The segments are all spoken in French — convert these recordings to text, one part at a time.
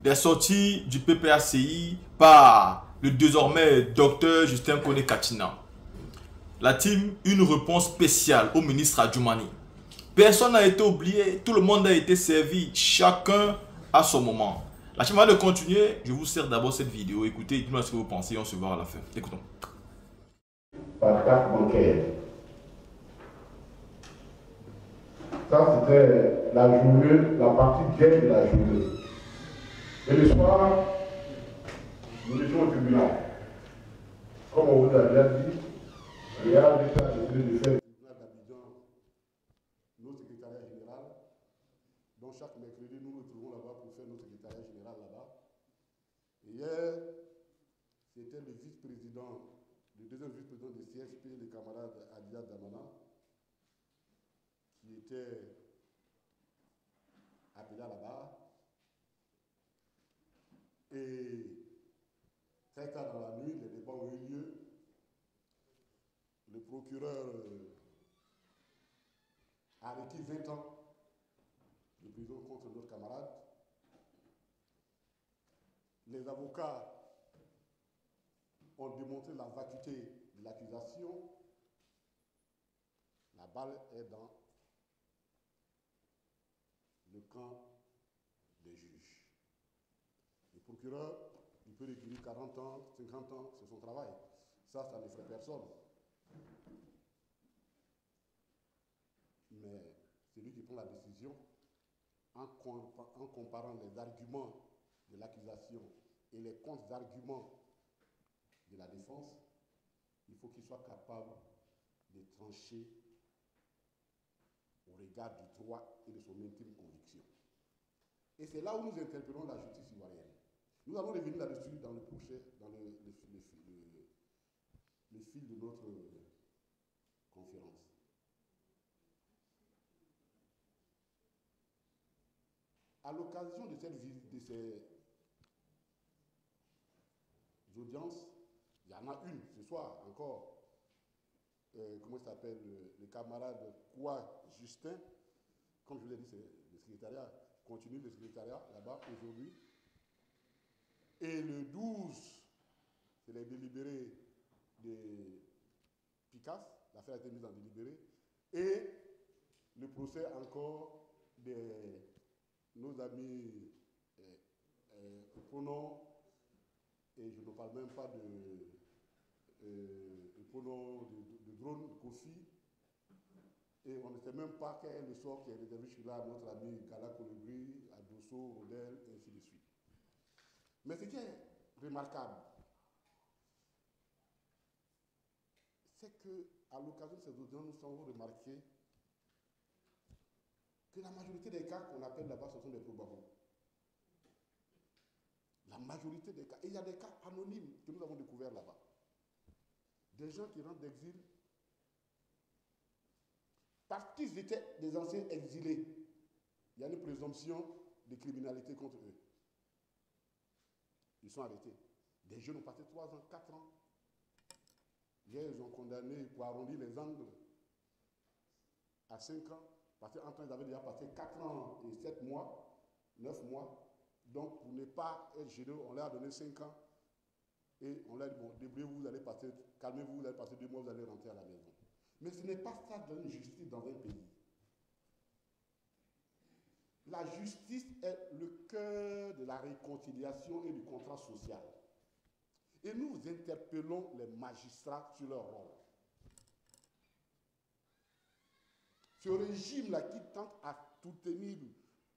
des sorties du PPACI par le désormais docteur Justin Koné-Katina. La team, une réponse spéciale au ministre Adjoumani. Personne n'a été oublié, tout le monde a été servi, chacun à son moment. La team va de continuer, je vous sers d'abord cette vidéo, écoutez, dites-moi ce que vous pensez et on se voit à la fin. Écoutons. Par carte bancaire. Ça, c'était la journée, la partie gaine de la journée. Et le soir, nous étions au tribunal. Comme on vous a déjà dit, il y a l'État décidé de faire le tribunal d'Abidjan, nos secrétariats général. Donc chaque mercredi, nous nous trouvons là-bas pour faire notre secrétariat général là-bas. Hier, c'était le vice-président, le deuxième vice-président de CFP, le camarade Adia Damana, qui était appelé à la barre. Et très tard dans la nuit, les débats ont eu lieu. Le procureur a requis 20 ans de prison contre notre camarade. Les avocats ont démontré la vacuité de l'accusation. La balle est dans le camp des juges. Le procureur, il peut requérir 40 ans, 50 ans, c'est son travail. Ça ne ferait personne. Mais c'est lui qui prend la décision en comparant les arguments de l'accusation et les contre-arguments de la défense. Il faut qu'il soit capable de trancher au regard du droit et de son intime conviction. Et c'est là où nous interpellons la justice ivoirienne. Nous allons revenir là-dessus dans le prochain, dans le fil de notre conférence. À l'occasion de ces audiences, il y en a une ce soir encore. Comment il s'appelle, le camarade Koua Justin, comme je vous l'ai dit, c'est le secrétariat, continue le secrétariat là-bas aujourd'hui. Et le 12, c'est les délibérés de Picas, l'affaire a été mise en délibéré, et le procès encore de nos amis Opono, et je ne parle même pas de drone Kofi, et on ne sait même pas quel est le sort qui est réservé sur là à notre ami Gala Colibri, à Dosso, Rodel, et ainsi de suite. Mais ce qui est remarquable, c'est qu'à l'occasion de ces audiences, nous avons remarqué que la majorité des cas qu'on appelle là-bas, ce sont des probables. La majorité des cas. Et il y a des cas anonymes que nous avons découverts là-bas. Des gens qui rentrent d'exil parce qu'ils étaient des anciens exilés. Il y a une présomption de criminalité contre eux. Ils sont arrêtés. Des jeunes ont passé 3 ans, 4 ans. Hier, ils ont condamné pour arrondir les angles à 5 ans. Parce qu'entre ils avaient déjà passé 4 ans et 7 mois, 9 mois. Donc, pour ne pas être généreux, on leur a donné 5 ans. Et on leur a dit, bon, débrouillez-vous, vous allez passer, calmez-vous, vous allez passer 2 mois, vous allez rentrer à la maison. Mais ce n'est pas ça dans une justice dans un pays. La justice est le cœur de la réconciliation et du contrat social. Et nous interpellons les magistrats sur leur rôle. Ce régime-là qui tente à tout tenir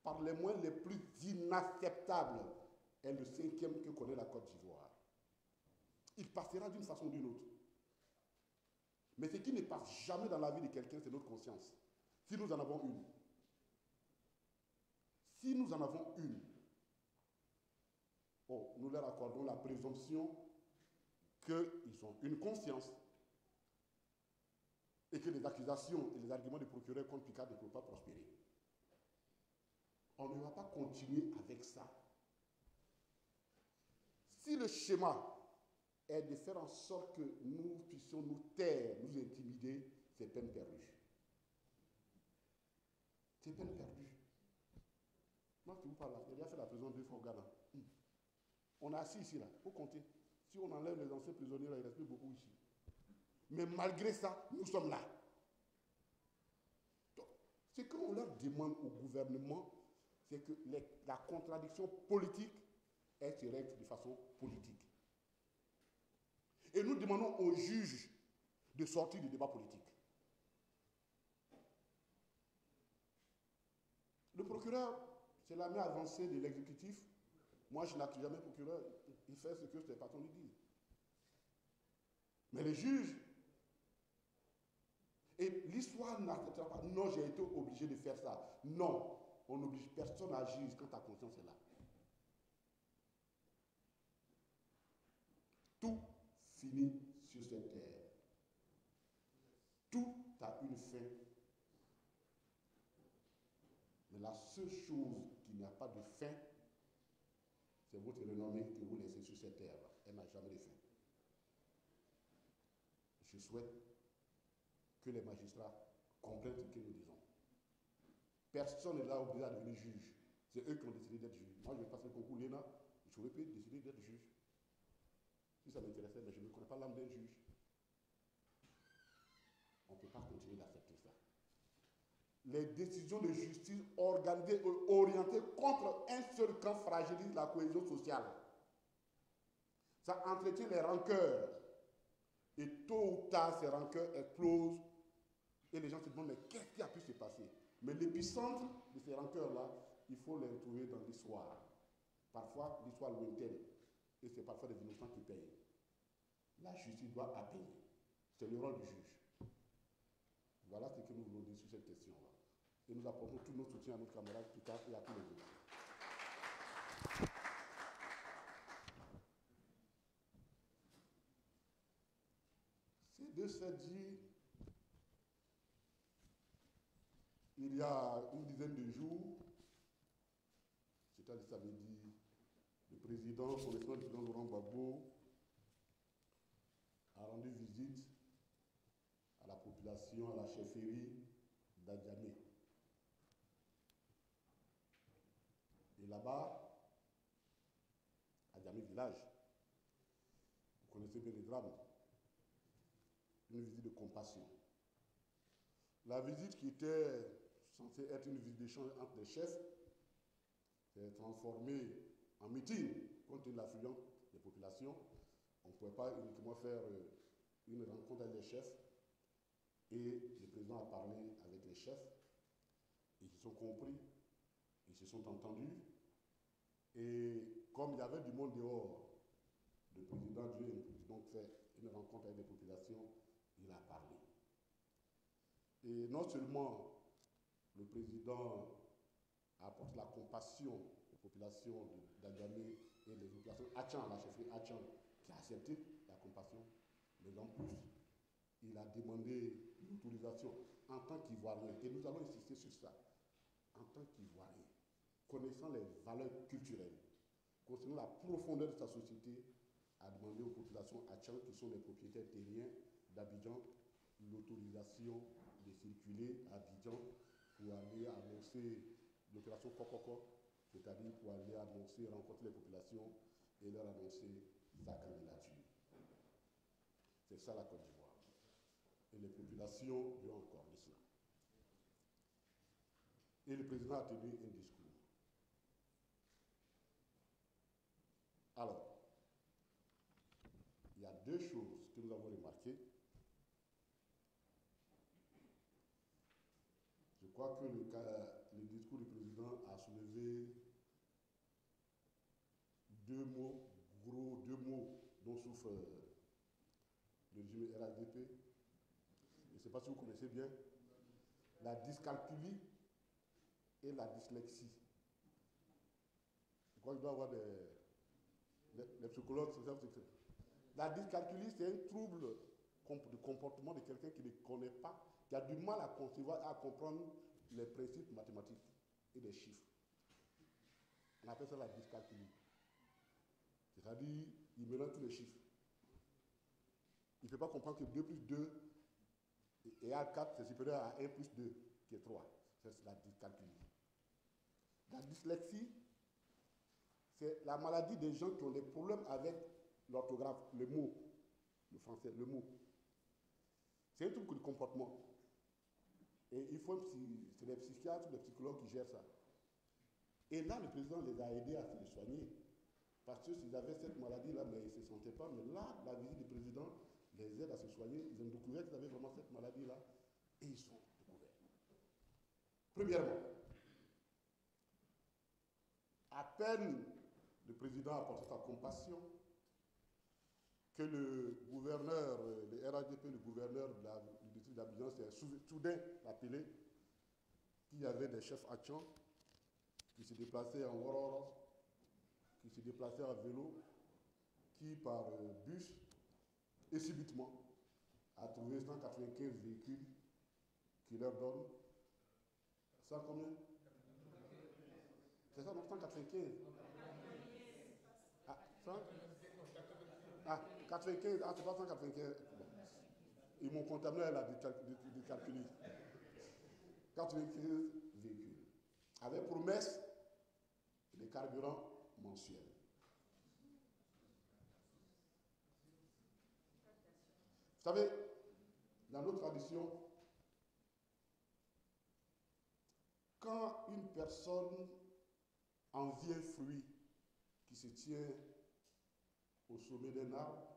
par les moyens les plus inacceptables est le 5e que connaît la Côte d'Ivoire. Il passera d'une façon ou d'une autre. Mais ce qui ne passe jamais dans la vie de quelqu'un, c'est notre conscience. Si nous en avons une. Si nous en avons une, oh, nous leur accordons la présomption qu'ils ont une conscience et que les accusations et les arguments des procureurs contre Picard ne peuvent pas prospérer. On ne va pas continuer avec ça. Si le schéma est de faire en sorte que nous puissions nous taire, nous intimider, c'est peine perdue. C'est peine perdue. Moi, je vous parle, j'ai déjà fait la prison 2 fois au Ghana. On est assis ici, là, il faut compter. Si on enlève les anciens prisonniers, là, il ne reste plus beaucoup ici. Mais malgré ça, nous sommes là. Donc, ce qu'on leur demande au gouvernement, c'est que la contradiction politique, elle se règle de façon politique. Et nous demandons aux juges de sortir du débat politique. Le procureur, c'est la main avancée de l'exécutif. Moi, je n'accuse jamais le procureur. Il fait ce que ses patrons lui disent. Mais les juges, et l'histoire n'acceptera pas. Non, j'ai été obligé de faire ça. Non, on n'oblige personne à agir quand ta conscience est là. Tout finit sur cette terre. Tout a une fin. Mais la seule chose qui n'a pas de fin, c'est votre renommée que vous laissez sur cette terre. Elle n'a jamais de fin. Je souhaite que les magistrats comprennent ce que nous disons. Personne n'est là obligé à devenir juge. C'est eux qui ont décidé d'être juge. Moi, je vais passer le concours l'ENA, je n'aurais pas décidé d'être juge. Si ça m'intéressait, mais je ne connais pas l'âme d'un juge. On ne peut pas continuer d'accepter ça. Les décisions de justice organisées et orientées contre un seul camp fragilisent la cohésion sociale. Ça entretient les rancœurs. Et tôt ou tard, ces rancœurs explosent. Et les gens se demandent, mais qu'est-ce qui a pu se passer? Mais l'épicentre de ces rancœurs-là, il faut les retrouver dans l'histoire. Parfois, l'histoire lointaine. Et c'est parfois des innocents qui payent. La justice doit appeler. C'est le rôle du juge. Voilà ce que nous voulons dire sur cette question-là. Et nous apportons tout notre soutien à notre camarade Picard et à tous les autres. C'est de se dire, il y a une dizaine de jours, c'était le samedi, le président, son excellence le président Laurent Gbagbo, a rendu visite à la population, à la chefferie d'Adjamé. Et là-bas, Adjamé village, vous connaissez bien les drames, une visite de compassion. La visite qui était censée être une visite d'échange entre les chefs s'est transformée en meeting compte tenu de l'affluence des populations. On ne pouvait pas uniquement faire une rencontre avec les chefs. Et le président a parlé avec les chefs. Ils se sont compris, ils se sont entendus. Et comme il y avait du monde dehors, le président Dieu a donc fait une rencontre avec les populations, il a parlé. Et non seulement le président a apporté la compassion aux populations d'Adjamé et les populations Achan, la chefferie Achan, qui a accepté la compassion, mais en plus, il a demandé l'autorisation en tant qu'Ivoirien, et nous allons insister sur ça, en tant qu'Ivoirien, connaissant les valeurs culturelles, concernant la profondeur de sa société, a demandé aux populations Achan, qui sont les propriétaires terriens d'Abidjan, l'autorisation de circuler à Abidjan pour aller annoncer l'opération Kokoko, c'est-à-dire pour aller annoncer, rencontrer les populations et leur annoncer sa candidature. C'est ça la Côte d'Ivoire. Et les populations lui ont encore dit cela. Et le président a tenu un discours. Alors, il y a deux choses que nous avons remarquées. Je crois que le discours du président a soulevé deux mots dont souffre le régime RHDP. Je ne sais pas si vous connaissez bien. La dyscalculie et la dyslexie. Je crois qu'il doit y avoir des psychologues. La dyscalculie, c'est un trouble de comportement de quelqu'un qui ne connaît pas, qui a du mal à concevoir, à comprendre les principes mathématiques et des chiffres. On appelle ça la dyscalculie. C'est-à-dire, il mélange tous les chiffres. Il ne peut pas comprendre que 2 plus 2 égale 4, c'est supérieur à 1 plus 2, qui est 3. C'est la dyscalculie. La dyslexie, c'est la maladie des gens qui ont des problèmes avec l'orthographe, le mot, le français, le mot. C'est un truc de comportement. Et il faut, c'est les psychiatres ou les psychologues qui gèrent ça. Et là, le président les a aidés à se soigner. Parce que s'ils avaient cette maladie-là, mais ils ne se sentaient pas. Mais là, la visite du président les aide à se soigner. Ils ont découvert qu'ils avaient vraiment cette maladie-là. Et ils sont découverts. Premièrement, à peine le président a apporté sa compassion, que le gouverneur, le RADP, le gouverneur du district d'Abidjan, s'est soudain appelé qu'il y avait des chefs Hatchans qui se déplaçaient en Aurore, qui se déplaçaient à vélo, qui par bus, et subitement, a trouvé 195 véhicules qui leur donnent 100 combien? C'est ça, non, 195. Ah, 100? Ah, 95, ah, c'est pas 195. Bon. Ils m'ont contaminé à la calculer. 95 véhicules. Avec promesse de carburant mensuel. Vous savez, dans notre tradition, quand une personne envie un fruit qui se tient au sommet d'un arbre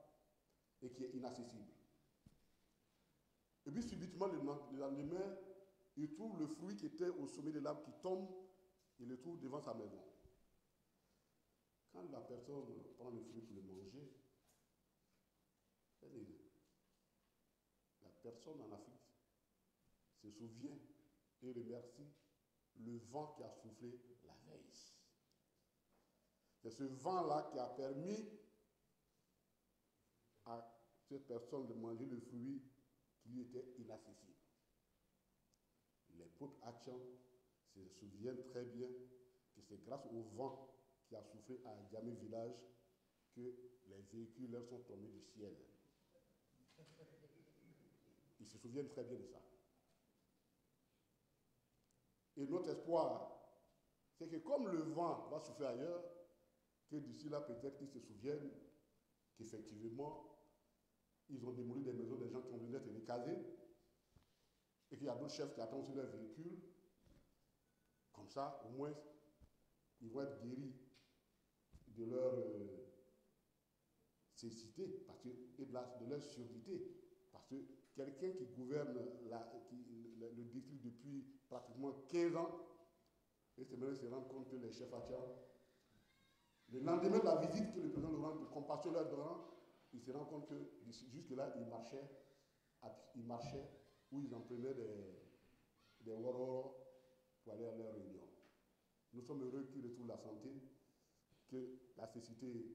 et qui est inaccessible, et puis subitement, le lendemain, il trouve le fruit qui était au sommet de l'arbre qui tombe, il le trouve devant sa maison. Quand la personne prend le fruit pour le manger, la personne en Afrique se souvient et remercie le vent qui a soufflé la veille. C'est ce vent-là qui a permis à cette personne de manger le fruit qui lui était inaccessible. Les peuples Hatchans se souviennent très bien que c'est grâce au vent qui a soufflé à Djamé village que les véhicules leur sont tombés du ciel. Ils se souviennent très bien de ça. Et notre espoir, c'est que comme le vent va souffler ailleurs, que d'ici là, peut-être qu'ils se souviennent qu'effectivement, ils ont démoli des maisons des gens qui ont besoin d'être recasés, et qu'il y a d'autres chefs qui attendent sur leur véhicule. Comme ça, au moins, ils vont être guéris de leur cécité et de leur surdité. Parce que quelqu'un qui gouverne le district depuis pratiquement 15 ans, et c'est maintenant se rendre compte que les chefs Hatchans, le lendemain de la visite que le président Laurent de compassion leur donnant, il se rend compte que jusque-là, ils marchaient où ils en prenaient des waroro pour aller à leur réunion. Nous sommes heureux qu'ils retrouvent la santé, que la cécité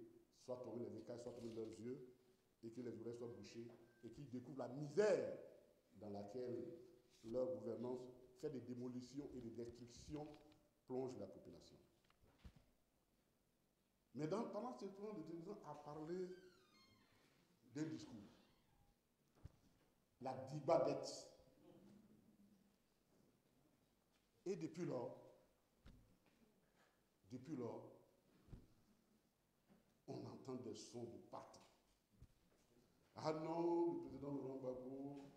soit tombée, les écailles soient tombées dans leurs yeux, et que les oreilles soient bouchées, et qu'ils découvrent la misère dans laquelle leur gouvernance fait des démolitions et des destructions, plonge la population. Mais pendant ce temps, le président a parlé d'un discours. La dibadette. Et depuis lors, on entend des sons de partout. Ah non, le président Laurent Gbagbo,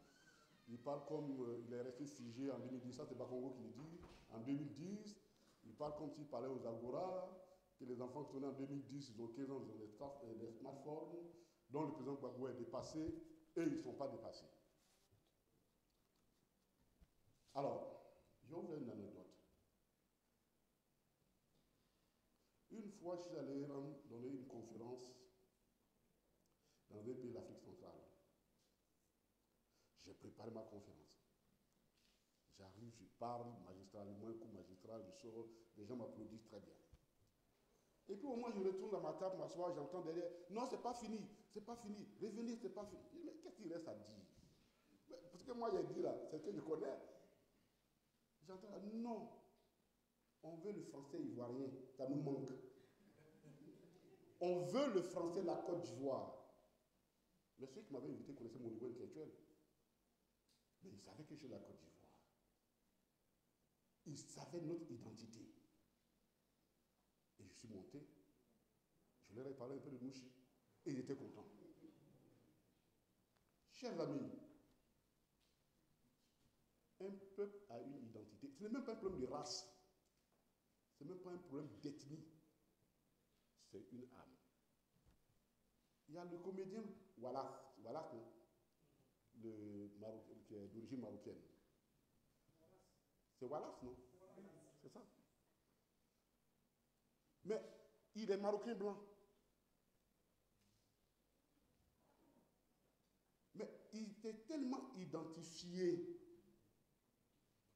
il parle comme il est resté figé en 2010, ça c'est Bakongo qui le dit, en 2010, il parle comme s'il parlait aux Agora, que les enfants qui sont nés en 2010, ils ont 15 ans, ils ont des smartphones, dont le président Gbagbo est dépassé, et ils ne sont pas dépassés. Alors, je vais vous faire une anecdote. Une fois, je suis allé donner une conférence dans un pays de l'Afrique centrale. J'ai préparé ma conférence. J'arrive, je parle magistralement, un coup magistral, je sors, les gens m'applaudissent très bien. Et puis au moins, je retourne dans ma table, m'assois, j'entends derrière, non, c'est pas fini, revenez, c'est pas fini. Mais qu'est-ce qu'il reste à dire? Parce que moi, j'ai dit là, c'est ce que je connais. J'entends là, non, on veut le français ivoirien, ça nous manque. On veut le français de la Côte d'Ivoire. Mais ceux qui m'avaient invité connaissaient mon niveau intellectuel. Mais ils savaient que je suis de la Côte d'Ivoire. Ils savaient notre identité. Et je suis monté, il parlait un peu de Mouchi. Et il était content. Chers amis, un peuple a une identité. Ce n'est même pas un problème de race. Ce n'est même pas un problème d'ethnie. C'est une âme. Il y a le comédien Wallace, qui est d'origine marocaine. C'est Wallace, non? C'est ça. Mais il est marocain blanc. Mais il était tellement identifié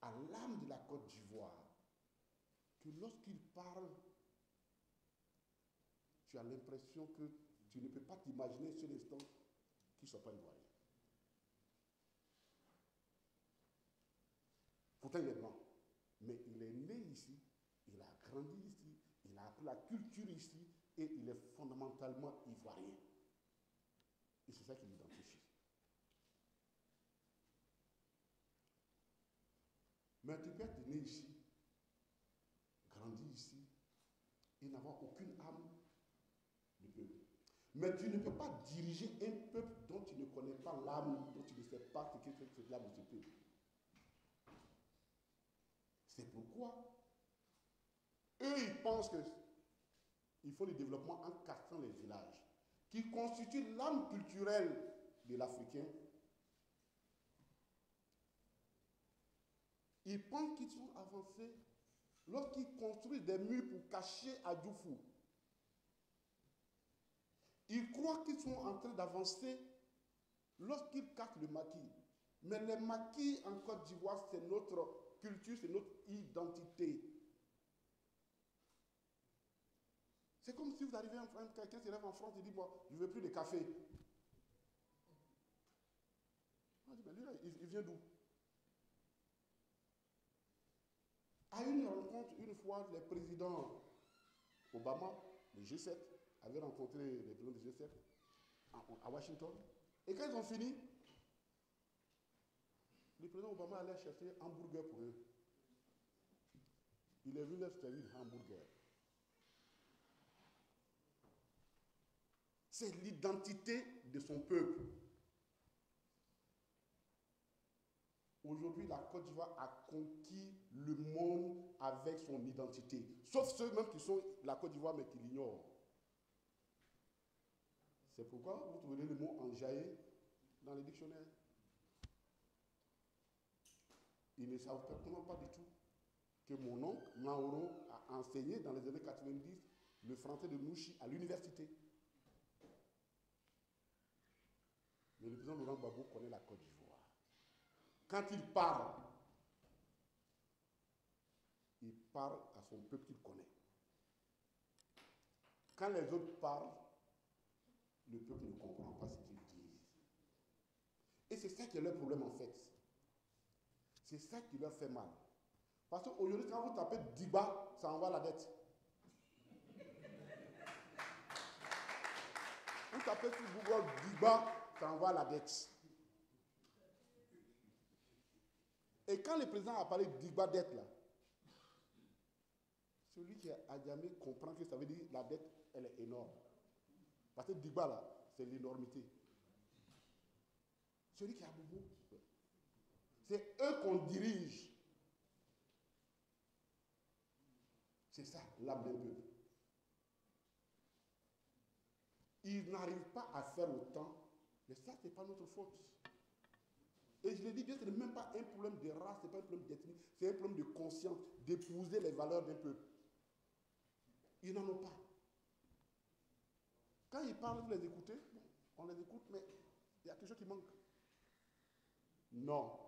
à l'âme de la Côte d'Ivoire que lorsqu'il parle, tu as l'impression que tu ne peux pas t'imaginer sur l'instant qu'il ne soit pas ivoirien. Pourtant, il est blanc. Mais il est né ici, il a grandi ici, il a appris la culture ici et il est fondamentalement ivoirien. Et c'est ça qui l'identifie. Mais tu peux être né ici, grandi ici, et n'avoir aucune âme de peuple. Mais tu ne peux pas diriger un peuple dont tu ne connais pas l'âme, dont tu ne sais pas ce qu'est l'âme de ce peuple. C'est pourquoi eux, ils pensent qu'il faut le développement en cassant les villages, qui constituent l'âme culturelle de l'Africain. Ils pensent qu'ils sont avancés lorsqu'ils construisent des murs pour cacher Adjoufou. Ils croient qu'ils sont en train d'avancer lorsqu'ils cassent le maquis. Mais les maquis en Côte d'Ivoire, c'est notre culture, c'est notre identité. C'est comme si vous arrivez en France, quelqu'un se lève en France et dit, moi, je ne veux plus de café. On dit, mais lui, là, il vient d'où? À une rencontre, une fois, les présidents Obama, le G7, avaient rencontré les présidents du G7 à Washington. Et quand ils ont fini, le président Obama allait chercher un hamburger pour eux. Il est venu leur servir un hamburger. C'est l'identité de son peuple. Aujourd'hui, la Côte d'Ivoire a conquis le monde avec son identité. Sauf ceux même qui sont la Côte d'Ivoire mais qui l'ignorent. C'est pourquoi vous trouverez le mot enjaillé dans les dictionnaires. Ils ne savent certainement pas du tout que mon oncle, Mauro, a enseigné dans les années 90 le français de Mouchi à l'université. Mais le président Laurent Gbagbo connaît la Côte d'Ivoire. Quand il parle à son peuple qu'il connaît. Quand les autres parlent, le peuple ne comprend pas ce qu'ils disent. Et c'est ça qui est leur problème en fait. C'est ça qui leur fait mal. Parce qu'aujourd'hui, quand vous tapez Diba, ça envoie la dette. Vous tapez sur Google Diba, ça envoie la dette. Et quand le président a parlé de Diba dette là, celui qui est à Djamé comprend que ça veut dire que la dette, elle est énorme. Parce que Diba là, c'est l'énormité. Celui qui a beaucoup, c'est eux qu'on dirige. C'est ça, l'âme d'un peuple. Ils n'arrivent pas à faire autant, mais ça, ce n'est pas notre faute. Et je l'ai dit bien, ce n'est même pas un problème de race, ce n'est pas un problème d'ethnie, c'est un problème de conscience, d'épouser les valeurs d'un peuple. Ils n'en ont pas. Quand ils parlent, vous les écoutez, bon, on les écoute, mais il y a quelque chose qui manque. Non.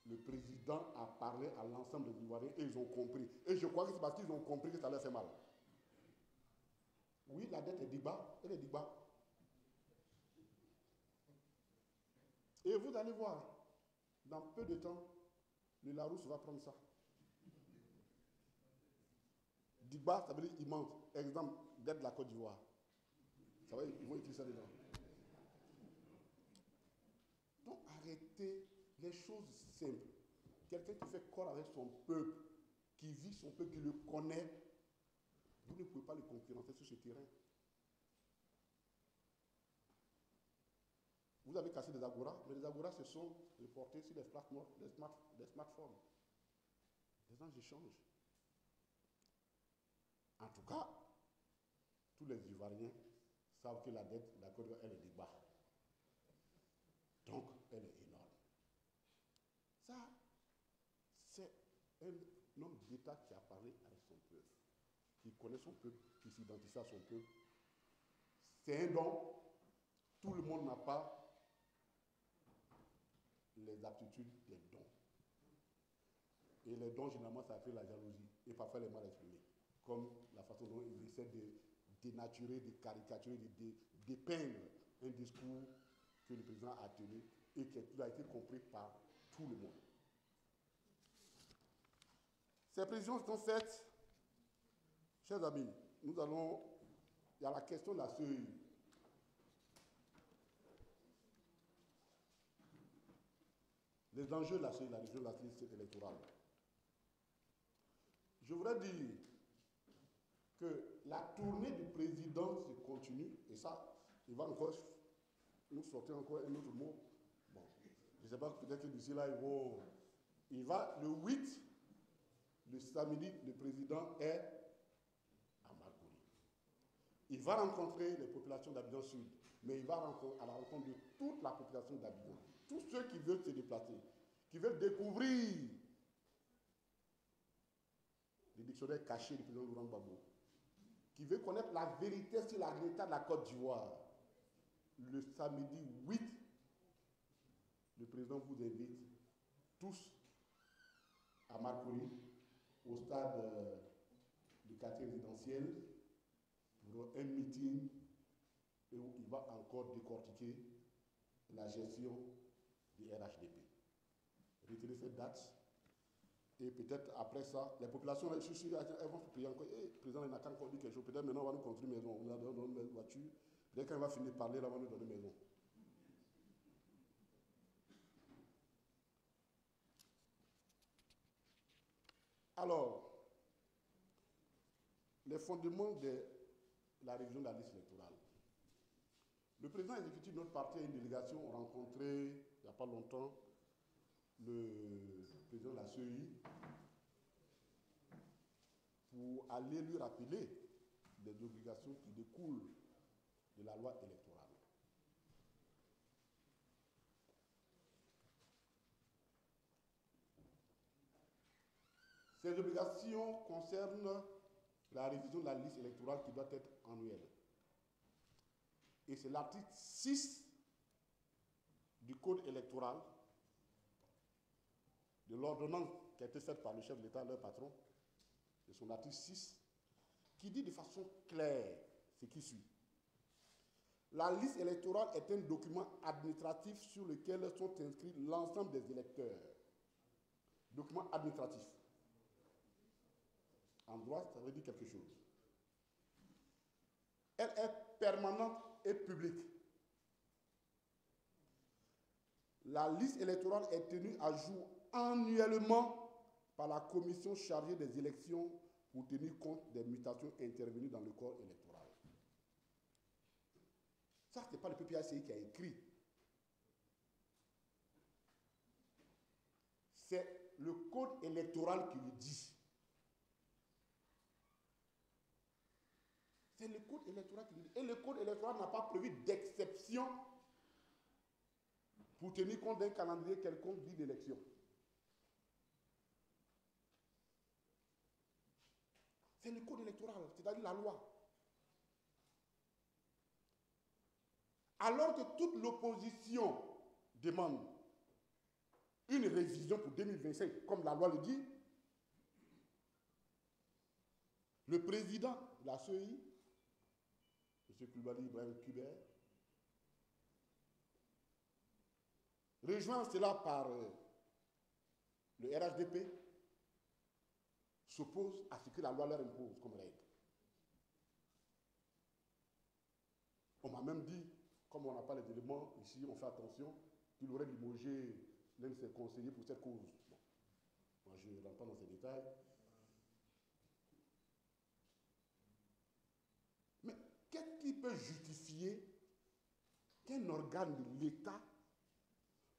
Le président a parlé à l'ensemble des Ivoiriens et ils ont compris. Et je crois que c'est parce qu'ils ont compris que ça leur fait mal. Oui, la dette est Diba, elle est Diba. Et vous allez voir, dans peu de temps, le Larousse va prendre ça. Diba, ça veut dire immense. Exemple, dette de la Côte d'Ivoire. Ça va, ils vont écrire ça dedans. Donc arrêtez les choses simples. Quelqu'un qui fait corps avec son peuple, qui vit son peuple, qui le connaît, vous ne pouvez pas le concurrencer sur ce Vous avez cassé des agoras, mais les agoras se sont reportés sur les smartphones. Les gens échangent. En tout cas, tous les Ivoiriens savent que la dette, la Côte d'Ivoire, elle est débat. Donc, elle est énorme. Ça, c'est un homme d'État qui a parlé avec son peuple, qui connaît son peuple, qui s'identifie à son peuple. C'est un don. Tout le monde n'a pas les aptitudes des dons. Et les dons, généralement, ça fait la jalousie et parfois les mal exprimés. Comme la façon dont ils essaient de dénaturer, de caricaturer, de dépeindre un discours que le président a tenu et qui a été compris par tout le monde. Ces prévisions sont faites, chers amis, nous allons, il y a la question de la CEI. Les enjeux de la CEI, la révision de la liste électorale. Je voudrais dire que la tournée du président se continue, et ça, il va encore nous sortir encore un autre mot. Bon, je ne sais pas, peut-être que d'ici là, il va le 8, le samedi, le président est à Marcory. Il va rencontrer les populations d'Abidjan Sud, mais il va à la rencontre de toute la population d'Abidjan. Tous ceux qui veulent se déplacer, qui veulent découvrir les dictionnaires cachés du président Laurent Gbagbo, qui veut connaître la vérité sur l'état de la Côte d'Ivoire, le samedi 8, le président vous invite tous à Marcory, au stade du quartier résidentiel, pour un meeting où il va encore décortiquer la gestion du RHDP. Retenez cette date. Et peut-être après ça, les populations, je suis sûr, elles vont se prier encore. Le président n'a qu'à encore dit quelque chose. Peut-être maintenant, on va nous construire une maison. On va nous donner une voiture. Peut-être quand il va finir de parler, là, on va nous donner une maison. Alors, les fondements de la révision de la liste électorale. Le président exécutif de notre parti et une délégation ont rencontré, il n'y a pas longtemps, le président de la CEI pour aller lui rappeler des obligations qui découlent de la loi électorale. Ces obligations concernent la révision de la liste électorale qui doit être annuelle. Et c'est l'article 6 du Code électoral, de l'ordonnance qui a été faite par le chef de l'État, leur patron, de son article 6, qui dit de façon claire ce qui suit. La liste électorale est un document administratif sur lequel sont inscrits l'ensemble des électeurs. Document administratif. En droit, ça veut dire quelque chose. Elle est permanente et publique. La liste électorale est tenue à jour annuellement par la commission chargée des élections pour tenir compte des mutations intervenues dans le corps électoral. Ça, ce n'est pas le PPACI qui a écrit. C'est le code électoral qui le dit. C'est le code électoral qui le dit. Et le code électoral n'a pas prévu d'exception pour tenir compte d'un calendrier quelconque dit d'élection. C'est le code électoral, c'est-à-dire la loi. Alors que toute l'opposition demande une révision pour 2025, comme la loi le dit, le président de la CEI, M. Koulibaly Ibrahim Kubert, rejoint cela par le RHDP, s'oppose à ce que la loi leur impose comme règle. On m'a même dit, comme on n'a pas les éléments, ici on fait attention, qu'il aurait limogé l'un de ses conseillers pour cette cause. Bon. Moi je ne rentre pas dans ces détails. Mais qu'est-ce qui peut justifier qu'un qu'un organe de l'État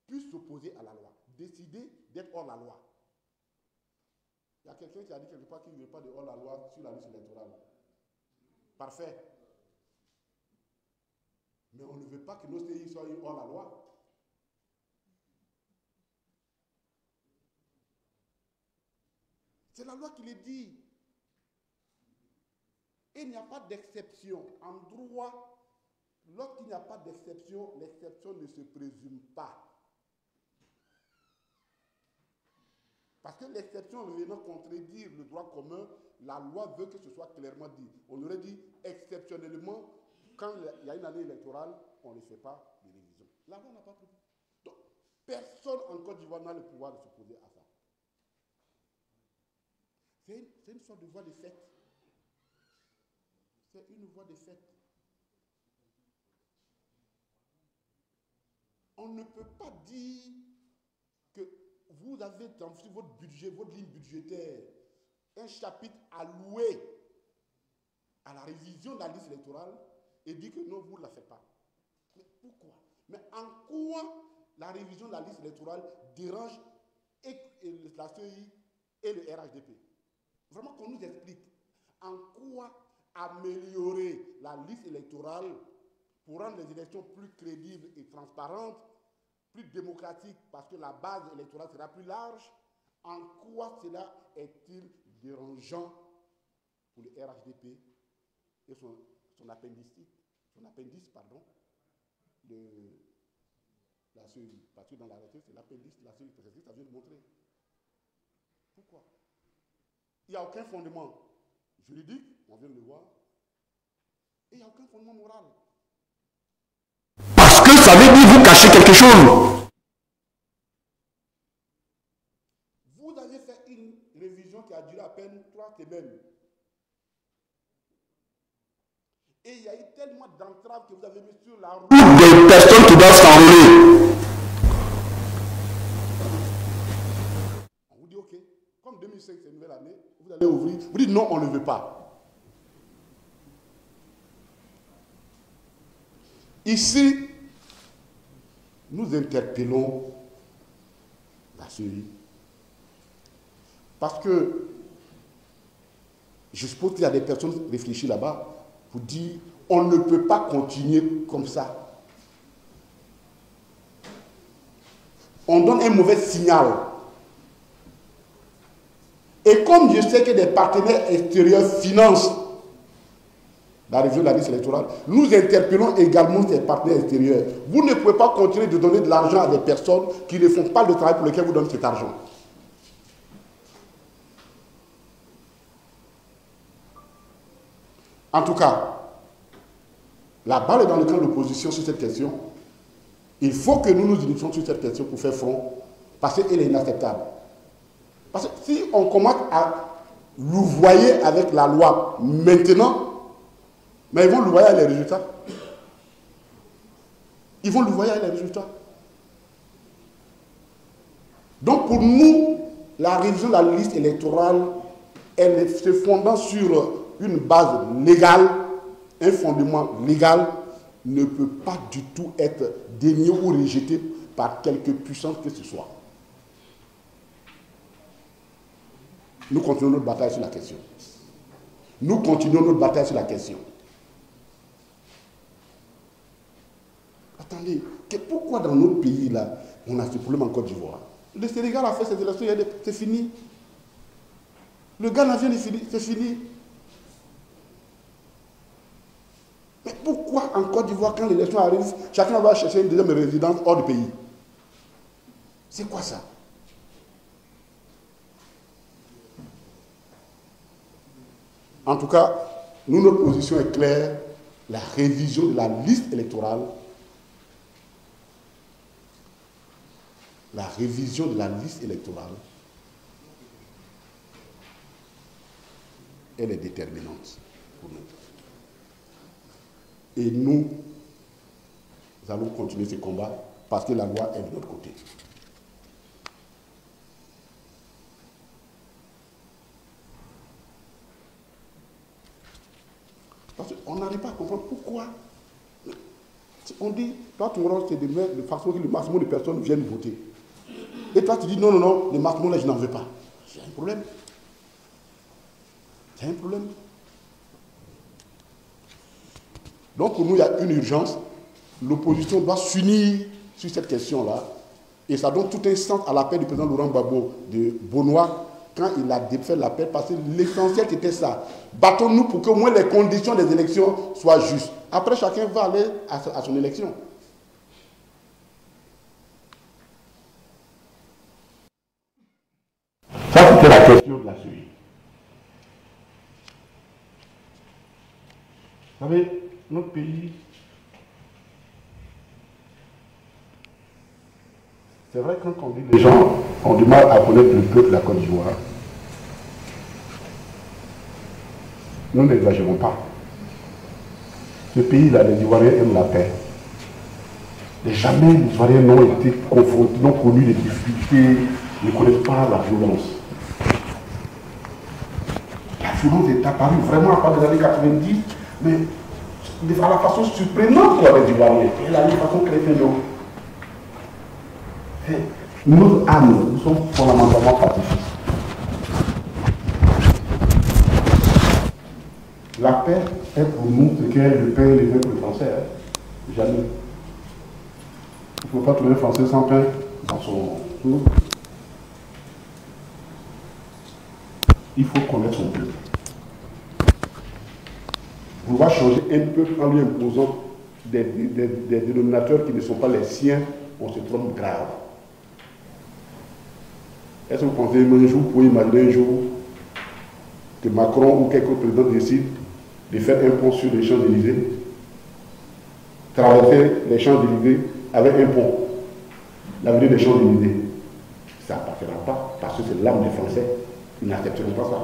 puisse s'opposer à la loi, décider d'être hors la loi. Il y a quelqu'un qui a dit quelque part qu'il n'y avait pas de hors la loi sur la liste électorale. Parfait. Mais on ne veut pas que nos CI soient hors la loi. C'est la loi qui le dit. Et il n'y a pas d'exception. En droit, lorsqu'il n'y a pas d'exception, l'exception ne se présume pas. Parce que l'exception venant contredire le droit commun, la loi veut que ce soit clairement dit. On aurait dit exceptionnellement, quand il y a une année électorale, on ne fait pas de révision. La loi n'a pas prévu. Donc, personne en Côte d'Ivoire n'a le pouvoir de s'opposer à ça. C'est une sorte de voie de fait. C'est une voie de fait. On ne peut pas dire que vous avez dans votre budget, votre ligne budgétaire, un chapitre alloué à la révision de la liste électorale et dire que non, vous ne la faites pas. Mais pourquoi? Mais en quoi la révision de la liste électorale dérange la CEI et le RHDP? Vraiment qu'on nous explique en quoi améliorer la liste électorale pour rendre les élections plus crédibles et transparentes, plus démocratiques parce que la base électorale sera plus large. En quoi cela est-il dérangeant pour le RHDP et son appendice, de la CEI? Parce que dans la réalité, c'est l'appendice de la CEI, c'est ce que ça vient de montrer. Pourquoi? Il n'y a aucun fondement juridique, on vient de le voir, et il n'y a aucun fondement moral. Parce que ça veut dire vous cacher quelque chose. Vous avez fait une révision qui a duré à peine 3 semaines. Et il y a eu tellement d'entraves que vous avez mis sur la route. Des personnes qui doivent s'enrôler. On vous dit ok, comme 2005 c'est une nouvelle année, vous allez ouvrir. Vous dites non, on ne veut pas. Ici, nous interpellons la CEI parce que je suppose qu'il y a des personnes réfléchies là-bas pour dire on ne peut pas continuer comme ça. On donne un mauvais signal. Et comme je sais que des partenaires extérieurs financent la révision de la liste électorale, nous interpellons également ces partenaires extérieurs. Vous ne pouvez pas continuer de donner de l'argent à des personnes qui ne font pas le travail pour lequel vous donnez cet argent. En tout cas, la balle est dans le camp de l'opposition sur cette question. Il faut que nous nous unissions sur cette question pour faire front, parce qu'elle est inacceptable. Parce que si on commence à louvoyer avec la loi maintenant, mais ils vont louvoyer les résultats. Ils vont louvoyer les résultats. Donc pour nous, la révision de la liste électorale, elle se fondant sur une base légale, un fondement légal, ne peut pas du tout être dénié ou rejeté par quelque puissance que ce soit. Nous continuons notre bataille sur la question. Nous continuons notre bataille sur la question. Attendez, pourquoi dans notre pays, là, on a ce problème en Côte d'Ivoire? Le Sénégal a fait ses élections, c'est fini. Le Ghana vient de finir, c'est fini. Mais pourquoi en Côte d'Ivoire, quand l'élection arrive, chacun va chercher une deuxième résidence hors du pays? C'est quoi ça? En tout cas, nous, notre position est claire. La révision de la liste électorale, elle est déterminante pour nous. Et nous allons continuer ce combat parce que la loi est de notre côté. Parce qu'on n'arrive pas à comprendre pourquoi. On dit, toi, ton rôle, c'est de mettre de façon que le maximum de personnes viennent voter. Et toi, tu dis, non, non, non, le maximum, là, je n'en veux pas. C'est un problème. C'est un problème. Donc, pour nous, il y a une urgence. L'opposition doit s'unir sur cette question-là. Et ça donne tout un sens à l'appel du président Laurent Gbagbo de Bonois quand il a fait l'appel, parce que l'essentiel c'était ça. Battons-nous pour qu'au moins les conditions des élections soient justes. Après, chacun va aller à son élection. Ça, c'était la question de la suite. Vous savez, notre pays, c'est vrai quand on dit les gens ont du mal à connaître le peuple de la Côte d'Ivoire. Nous n'exagérons pas. Ce pays-là, les Ivoiriens aiment la paix. Et jamais les Ivoiriens n'ont été confrontés, n'ont connu des difficultés, ne connaissent pas la violence. La violence est apparue vraiment à partir des années 90, mais à la façon surprenante pour les Ivoiriens. Et la façon chrétienne. Notre âme, nous sommes fondamentalement pacifistes. La paix est pour nous ce qu'est le pain et le vin pour les Français. Hein? Jamais. Il ne faut pas trouver un Français sans pain dans son tour. Il faut connaître son peuple. Vouloir changer un peuple en lui imposant des dénominateurs qui ne sont pas les siens, on se trompe grave. Est-ce que vous pensez un jour, vous pouvez imaginer un jour que Macron ou quelques présidents décident de faire un pont sur les Champs-Élysées, traverser les Champs-Élysées avec un pont, l'avenue des Champs-Élysées? Ça ne partira pas parce que c'est l'âme des Français. Ils n'accepteront pas ça.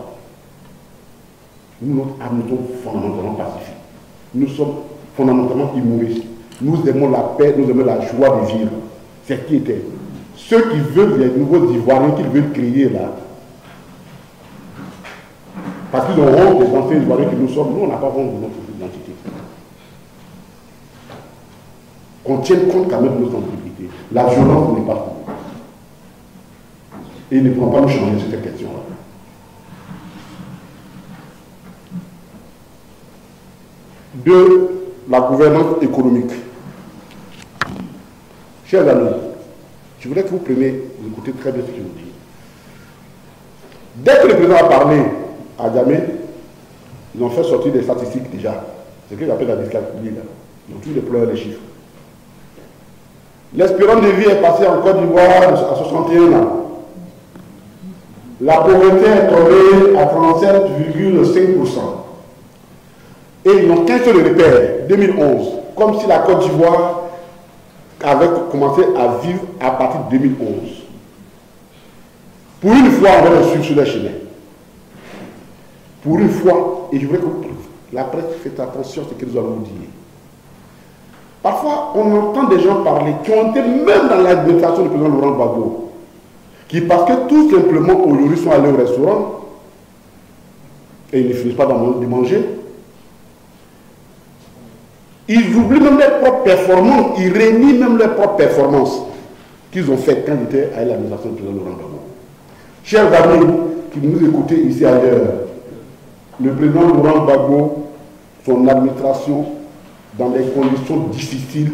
Nous, notre âme, nous sommes fondamentalement pacifiques. Nous sommes fondamentalement humoristes. Nous aimons la paix, nous aimons la joie de vivre. C'est ce qui était. Ceux qui veulent les nouveaux Ivoiriens qu'ils veulent créer là, parce qu'ils ont honte des anciens Ivoiriens que nous sommes, nous on n'a pas honte de notre identité. Qu'on tienne compte quand même de notre identité. La violence n'est pas pour. Et ils ne pourront pas nous changer sur cette question-là. De la gouvernance économique. Chers amis, je voudrais que vous preniez, vous écoutez très bien ce que je vous dis. Dès que le président a parlé à Djamé, ils ont fait sortir des statistiques déjà. C'est ce que j'appelle la dyscalculie. Ils ont tous déployé les chiffres. L'espérance de vie est passée en Côte d'Ivoire à 61 ans. La pauvreté est tombée à 37,5%. Et ils n'ont qu'un seul repère, 2011. Comme si la Côte d'Ivoire avait commencé à vivre à partir de 2011. Pour une fois, on va le suivre sur les chemins. Pour une fois, et je voudrais que la presse fasse attention à ce que nous allons dire. Parfois, on entend des gens parler qui ont été même dans l'administration du président Laurent Gbagbo, qui parce que tout simplement aujourd'hui sont allés au restaurant et ils ne finissent pas de manger. Ils oublient même leurs propres performances, ils réunissent même leurs propres performances qu'ils ont faites quand ils étaient à l'administration du président Laurent Gbagbo. Chers amis qui nous écoutez ici ailleurs, le président Laurent Gbagbo, son administration, dans des conditions difficiles,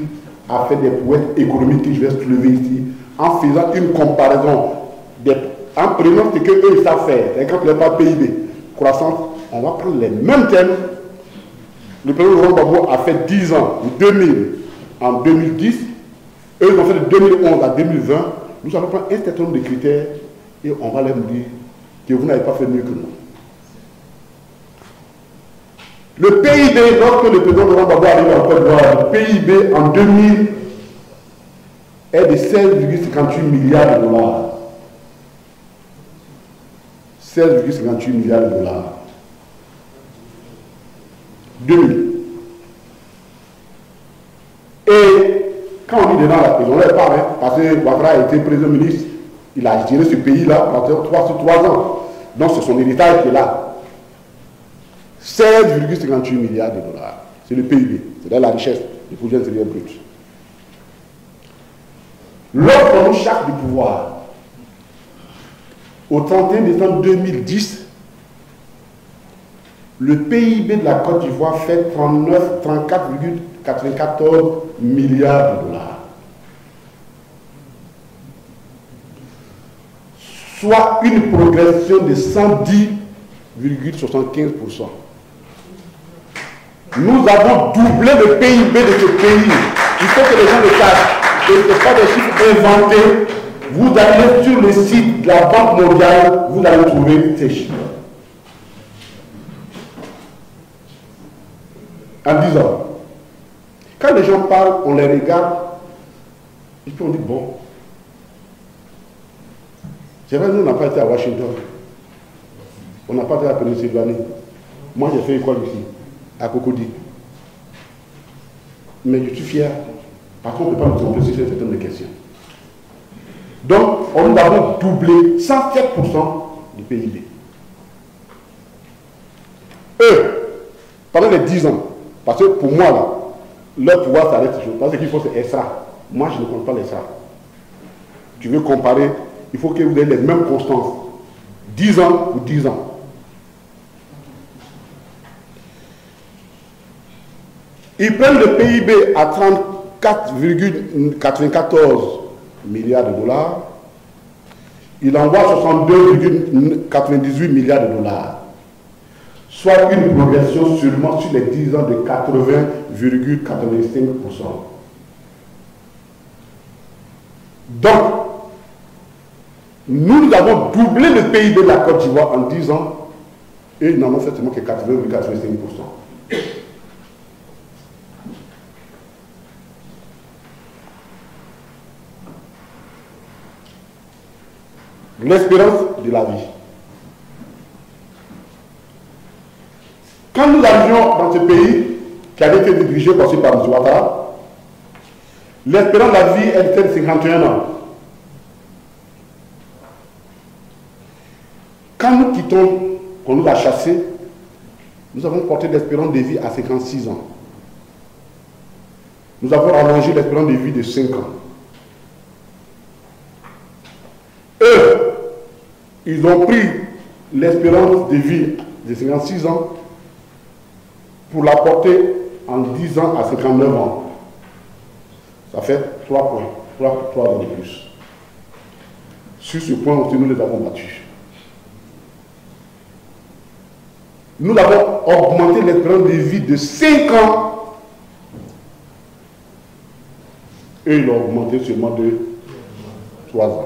a fait des prouesses économiques que je vais soulever ici, en faisant une comparaison, en prenant ce qu'eux ils savent faire. Et quand il n'y a pas de PIB, croissance, on va prendre les mêmes thèmes. Le président Laurent Gbagbo a fait 10 ans, 2000 en 2010, eux ils ont fait de 2011 à 2020, nous allons prendre un certain nombre de critères et on va leur dire que vous n'avez pas fait mieux que nous. Le PIB, lorsque le président Laurent Gbagbo arrive en Côte d'Ivoire, le PIB en 2000 est de 16,58 milliards de dollars. 16,58 milliards de dollars. 2000. Et quand on dit dedans la prison, on ne parle pas, parce que Ouattara a été président ministre, il a géré ce pays-là pendant 3 ans. Donc c'est son héritage qui est là. 16,58 milliards de dollars. C'est le PIB, c'est la richesse du produit intérieur brut. Lorsqu'on nous charge du pouvoir, au 31 décembre 2010, le PIB de la Côte d'Ivoire fait 34,94 milliards de dollars. Soit une progression de 110,75%. Nous avons doublé le PIB de ce pays. Il faut que les gens le sachent. Et ce ne sont pas des chiffres inventés. Vous allez sur le site de la Banque mondiale, vous allez trouver ces chiffres. En 10 ans. Quand les gens parlent, on les regarde, et puis on dit, bon, c'est vrai, nous, on n'a pas été à Washington. On n'a pas été à Pennsylvanie. Moi, j'ai fait école ici, à Cocody. Mais je suis fier. Par contre, on ne peut pas nous tromper sur certaines questions. Donc, on nous avons doublé 107% du PIB. Eux, pendant les 10 ans, parce que pour moi, là, leur pouvoir s'arrête toujours. Parce qu'il faut, c'est extra. Moi, je ne compte pas les extra. Tu veux comparer, il faut que vous ayez les mêmes constances. 10 ans ou 10 ans. Ils prennent le PIB à 34,94 milliards de dollars. Ils envoient 62,98 milliards de dollars. Soit une progression seulement sur les 10 ans de 80,85%. Donc, nous avons doublé le PIB de la Côte d'Ivoire en 10 ans et ils n'en ont fait seulement que 80,85%. L'espérance de la vie. Quand nous arrivions dans ce pays, qui avait été dirigé par M. Ouattara, l'espérance de la vie était de 51 ans. Quand nous quittons, qu'on nous a chassés, nous avons porté l'espérance de vie à 56 ans. Nous avons allongé l'espérance de vie de 5 ans. Eux, ils ont pris l'espérance de vie de 56 ans pour la porter en 10 ans à 59 ans. Ça fait 3 points, 3 ans de plus. Sur ce point aussi, nous les avons battus. Nous avons augmenté l'espérance de vie de 5 ans. Et ils l'ont augmenté seulement de 3 ans.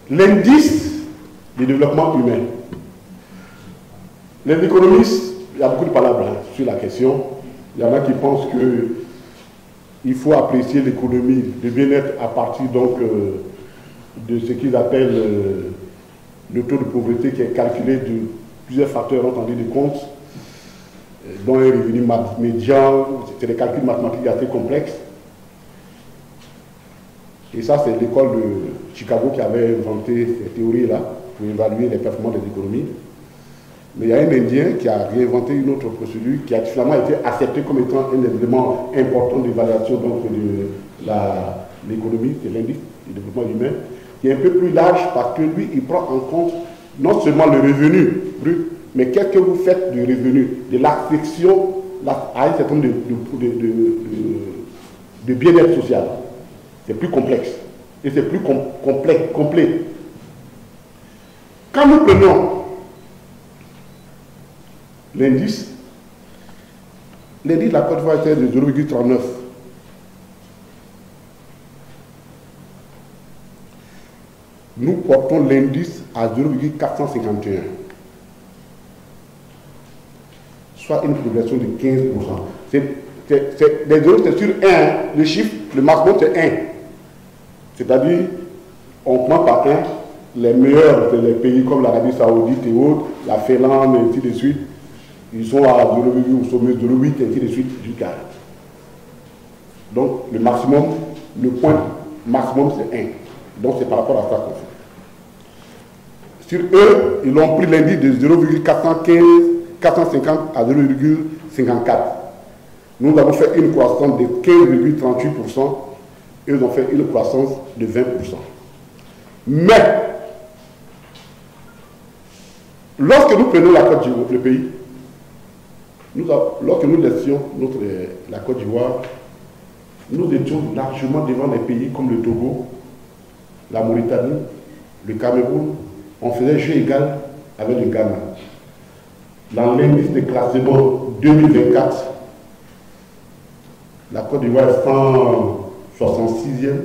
L'indice du développement humain. Les économistes, il y a beaucoup de palabres sur la question. Il y en a qui pensent qu'il faut apprécier l'économie de bien-être à partir donc de ce qu'ils appellent le taux de pauvreté qui est calculé de plusieurs facteurs en tendu de compte, dont un revenu médian. C'est des calculs mathématiques assez complexes. Et ça, c'est l'école de Chicago qui avait inventé ces théories-là pour évaluer les performances des économies. Mais il y a un Indien qui a réinventé une autre procédure qui a finalement été acceptée comme étant un élément important d'évaluation de l'économie, c'est l'indice du développement humain, qui est un peu plus large parce que lui, il prend en compte non seulement le revenu brut, mais qu'est-ce que vous faites du revenu, de l'affection à un certain nombre de bien-être social. C'est plus complexe et c'est plus complet. Quand nous prenons l'indice de la Côte d'Ivoire était de 0,39. Nous portons l'indice à 0,451. Soit une progression de 15%. C'est sur 1, le chiffre, le maximum c'est 1. C'est-à-dire, on prend par 1, les meilleurs, les pays comme l'Arabie Saoudite et autres, la Finlande, et ainsi de suite, ils sont à 0,8 au sommet, 0,8, et ainsi de suite, jusqu'à 1. Donc, le maximum, le point maximum, c'est 1. Donc c'est par rapport à ça qu'on fait. Sur eux, ils ont pris l'indice de 0,450 à 0,54. Nous avons fait une croissance de 15,38%. Eux ont fait une croissance de 20%. Mais, lorsque nous prenons la Côte d'Ivoire, le pays, lorsque nous laissions la Côte d'Ivoire, nous étions largement devant des pays comme le Togo, la Mauritanie, le Cameroun. On faisait jeu égal avec le Ghana. Dans l'indice de classement 2024, la Côte d'Ivoire est 166e.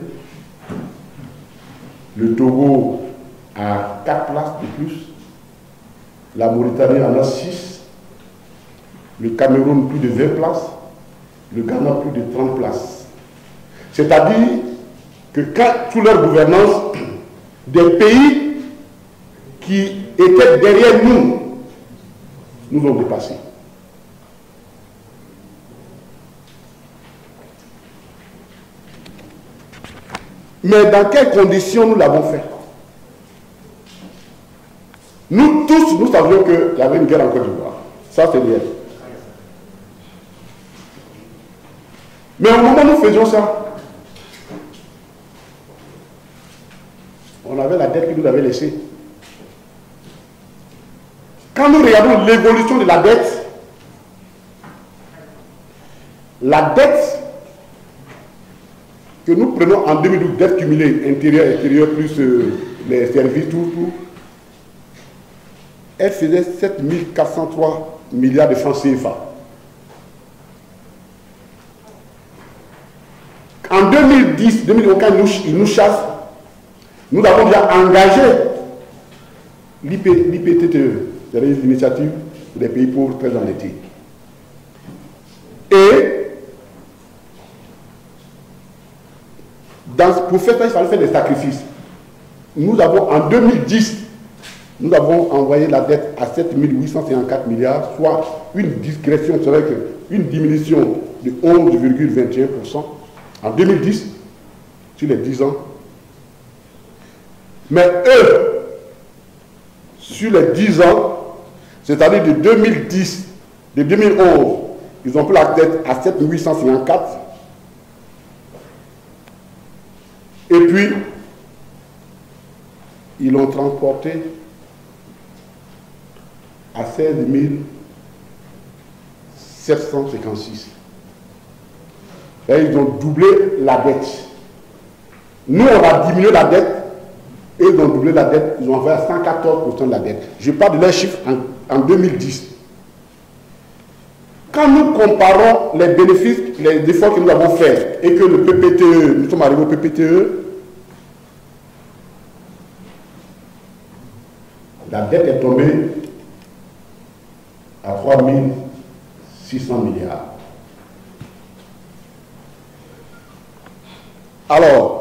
Le Togo a 4 places de plus. La Mauritanie en a 6. Le Cameroun plus de 20 places. Le Ghana plus de 30 places. C'est-à-dire que sous leur gouvernance, des pays qui étaient derrière nous, nous ont dépassés. Mais dans quelles conditions nous l'avons fait? Nous tous, nous savions qu'il y avait une guerre en Côte d'Ivoire. Ça, c'est bien. Mais au moment où nous faisions ça, on avait la dette qu'ils nous avait laissée. Quand nous regardons l'évolution de la dette que nous prenons en 2012, dette cumulée, intérieure, extérieure, plus les services, tout, elle faisait 7 403 milliards de francs CFA. En 2010, 2011, ils nous chassent. Nous avons déjà engagé l'IPTTE, c'est-à-dire l'initiative des pays pauvres très endettés. Et pour faire ça, il fallait faire des sacrifices. Nous avons, en 2010, nous avons envoyé la dette à 7 854 milliards, soit une discrétion, c'est vrai qu'une diminution de 11,21% en 2010, sur les 10 ans. Mais eux, sur les 10 ans, c'est-à-dire de 2010, de 2011, ils ont pris la dette à 7 854. Et puis, ils l'ont transporté à 16 756. Et ils ont doublé la dette. Nous, on a diminué la dette. Et ils ont doublé la dette, ils ont envoyé à 114% de la dette. Je parle de leurs chiffres en 2010. Quand nous comparons les bénéfices, les efforts que nous avons faits, et que le PPTE, nous sommes arrivés au PPTE, la dette est tombée à 3 600 milliards. Alors,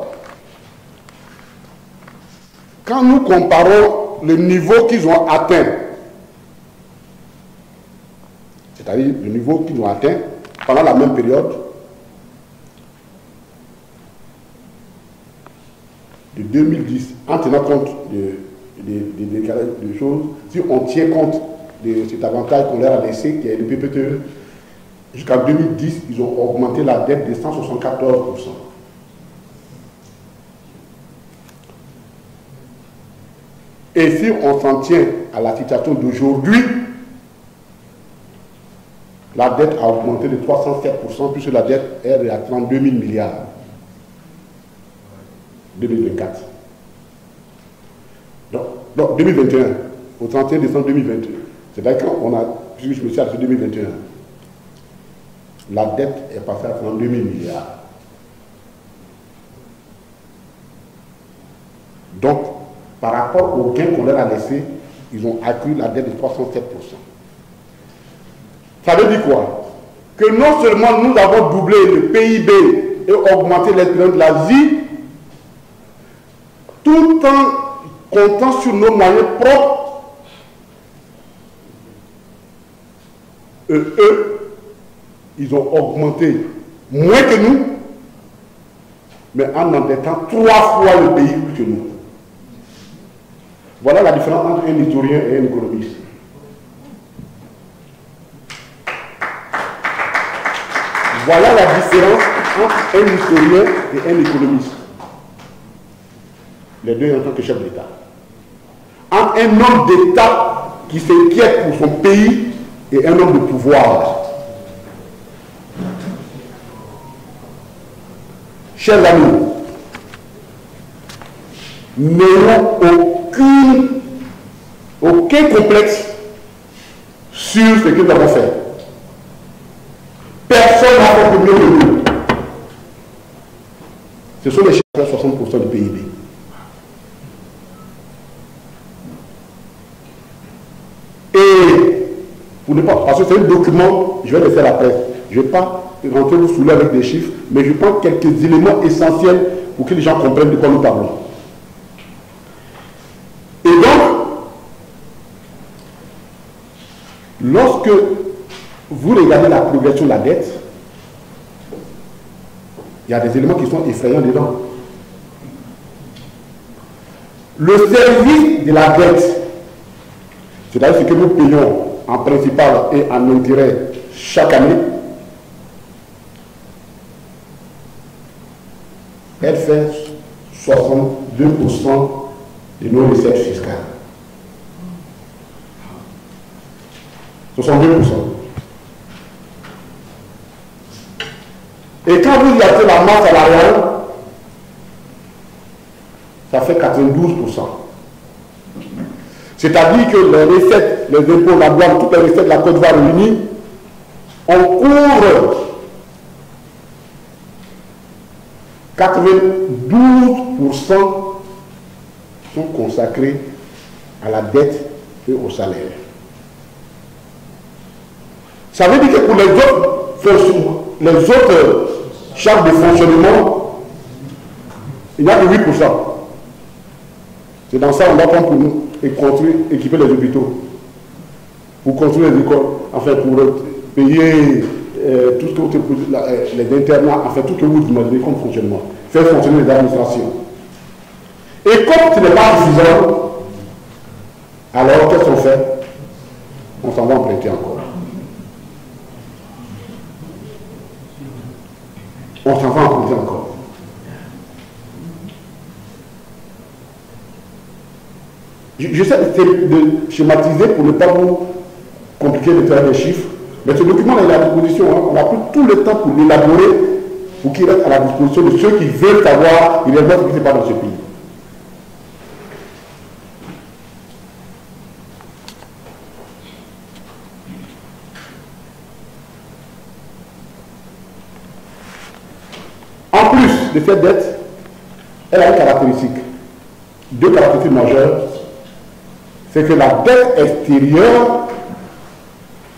quand nous comparons le niveau qu'ils ont atteint, c'est-à-dire le niveau qu'ils ont atteint pendant la même période, de 2010, en tenant compte des choses, si on tient compte de cet avantage qu'on leur a laissé, qui est le PPTE, jusqu'en 2010, ils ont augmenté la dette de 174%. Et si on s'en tient à la situation d'aujourd'hui, la dette a augmenté de 307%, puisque la dette est à 32 000 milliards. 2024. Donc 2021, au 31 décembre 2021. C'est-à-dire qu'on a, puisque je me suis arrêté 2021, la dette est passée à 32 000 milliards. Donc, par rapport aux gains qu'on leur a laissés, ils ont accru la dette de 307%. Ça veut dire quoi? Que non seulement nous avons doublé le PIB et augmenté l'espérance de la vie, tout en comptant sur nos moyens propres, eux, ils ont augmenté moins que nous, mais en endettant 3 fois le pays que nous. Voilà la différence entre un historien et un économiste. Voilà la différence entre un historien et un économiste. Les deux en tant que chef d'État. Entre un homme d'État qui s'inquiète pour son pays et un homme de pouvoir. Chers amis, n'ayons aucun complexe sur ce que nous avons fait. Personne n'a fait mieux que nous. Ce sont les chiffres à 60% du PIB. Et pour ne pas, parce que c'est un document, je vais laisser à la presse. Je ne vais pas rentrer vous saouler avec des chiffres, mais je prends quelques éléments essentiels pour que les gens comprennent de quoi nous parlons. Et donc, lorsque vous regardez la progression de la dette, il y a des éléments qui sont effrayants dedans. Le service de la dette, c'est-à-dire ce que nous payons en principal et en intérêt chaque année, elle fait 62% de nos recettes fiscales. 62%. Et quand vous y avez la masse salariale, ça fait 92%. C'est-à-dire que les recettes, les impôts, la douane, toutes les recettes de la Côte d'Ivoire réunies, on couvre 92% sont consacrés à la dette et au salaire. Ça veut dire que pour les autres charges de fonctionnement, il n'y a que 8%. C'est dans ça qu'on va prendre pour nous et construire, équiper les hôpitaux, pour construire les écoles, enfin pour payer tout ce que les internats, enfin tout ce que vous demandez comme fonctionnement, faire fonctionner les administrations. Et comme ce n'est pas suffisant, alors qu'est-ce qu'on fait? On s'en va emprunter encore. On s'en va emprunter encore. J'essaie de schématiser pour ne pas vous compliquer le terrain des chiffres, mais ce document-là est à la disposition. Hein. On a pris tout le temps pour l'élaborer, pour qu'il reste à la disposition de ceux qui veulent savoir réellement ce qui se passe dans ce pays. En plus de cette dette, elle a une caractéristique, deux caractéristiques majeures. C'est que la dette extérieure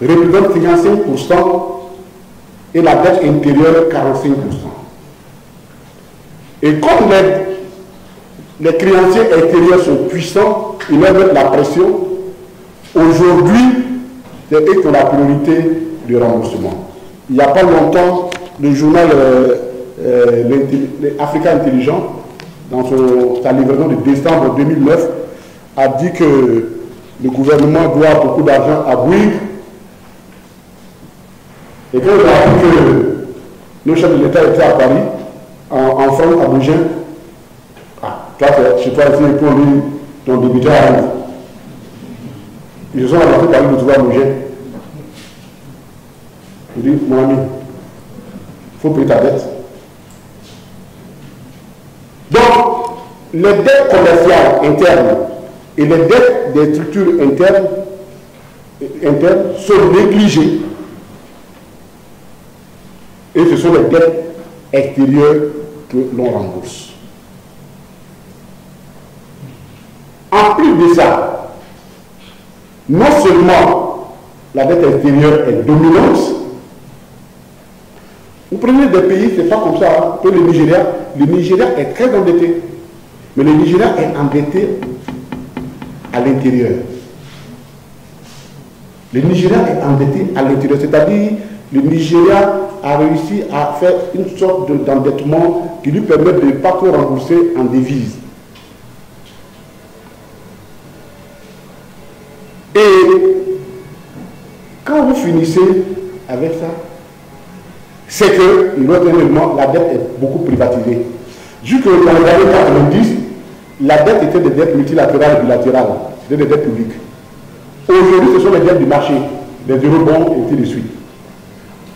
représente 55% et la dette intérieure 45%. Et comme les créanciers extérieurs sont puissants, ils leur mettent la pression, aujourd'hui, c'est eux qui ont la priorité du remboursement. Il n'y a pas longtemps, le journal Africa Intelligent, dans sa livraison de décembre 2009, a dit que le gouvernement doit beaucoup d'argent à Bouygues. Et quand on a appris que le chef de l'État était à Paris, en France, à Bougin, toi, chez toi, ici, pour lui, ton débiteur arrive. Ils se sont avancés par lui de trouver à Bougin. Il dit, mon ami, il faut payer ta dette. Donc, les dettes commerciales internes et les dettes des structures internes sont négligées. Et ce sont les dettes extérieures que l'on rembourse. En plus de ça, non seulement la dette extérieure est dominante, vous prenez des pays, c'est pas comme ça, hein, que le Nigeria est très endetté. Mais le Nigeria est endetté à l'intérieur. Le Nigeria est endetté à l'intérieur, c'est-à-dire le Nigeria a réussi à faire une sorte d'endettement qui lui permet de ne pas tout rembourser en devises. Et quand vous finissez avec ça, c'est que, la dette est beaucoup privatisée. Jusque dans les années 90, la dette était des dettes multilatérales et bilatérales, c'était des dettes publiques. Aujourd'hui, ce sont les dettes du marché, des eurobonds et ainsi de suite.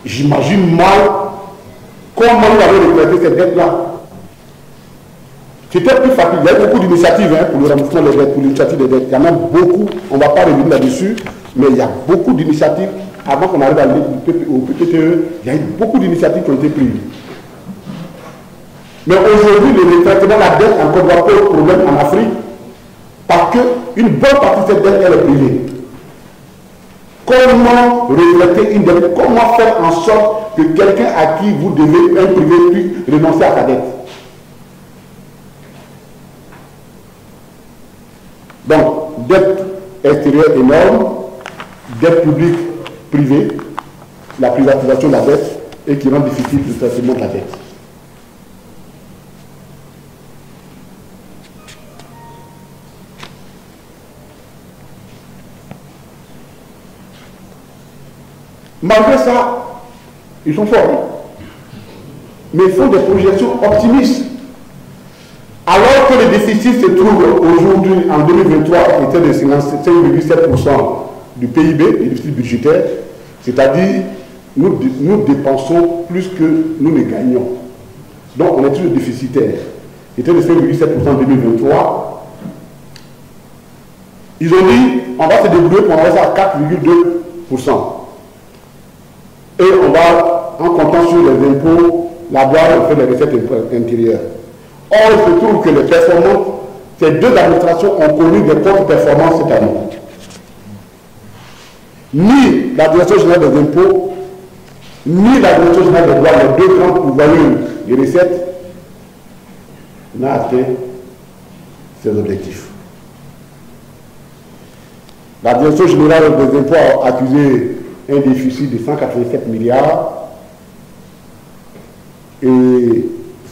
J'imagine mal comment vous avez retraité cette dette-là. C'était plus facile. Il y a eu beaucoup d'initiatives pour le remboursement des dettes, pour l'initiative des dettes. Il y en a beaucoup, on ne va pas revenir là-dessus, mais il y a beaucoup d'initiatives. Avant qu'on arrive au PTE, il y a eu beaucoup d'initiatives qui ont été prises. Mais aujourd'hui, le traitement de la dette encore doit poser problème en Afrique parce qu'une bonne partie de cette dette, elle est privée. Comment retraiter une dette? Comment faire en sorte que quelqu'un à qui vous devez un privé puisse renoncer à sa dette? Donc, dette extérieure énorme, dette publique privée, la privatisation de la dette et qui rend difficile le traitement de la dette. Malgré ça, ils sont forts, mais ils font des projections optimistes. Alors que le déficit se trouve aujourd'hui, en 2023, était de 5,7% du PIB, du déficit budgétaire, c'est-à-dire nous dépensons plus que nous ne gagnons. Donc on est toujours déficitaire. C'était de 5,7% en 2023. Ils ont dit, on va se débrouiller pour enlever ça à 4,2%. Et on va, en comptant sur les impôts, la douane fait les recettes intérieures. Or, il se trouve que les performances, ces deux administrations ont connu des contre-performances cette année. Ni la direction générale des impôts, ni la direction générale des douanes, les deux grands pourvoyeurs des recettes, n'a atteint ses objectifs. La direction générale des impôts a accusé un déficit de 187 milliards et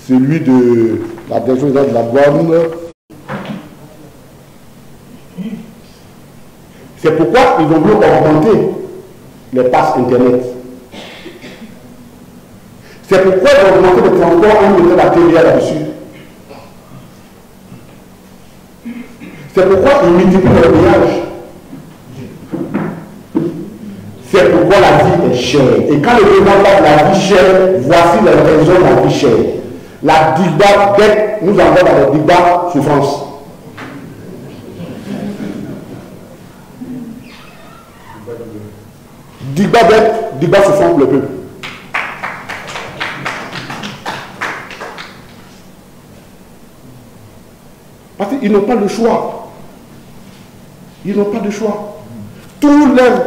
celui de la direction générale de la douane. C'est pourquoi ils ont voulu augmenter les passes Internet. C'est pourquoi ils ont augmenté le transport en mettant la TVA là-dessus. C'est pourquoi ils multiplient les voyages. C'est pourquoi la vie est chère. Et quand le gouvernement parle de la vie chère, voici les raisons de la vie chère. La DIGBA dette nous envoie dans la DIGBA souffrance. DIGBA dette, DIGBA souffrance pour le peuple. Parce qu'ils n'ont pas le choix. Ils n'ont pas de choix. Tous leurs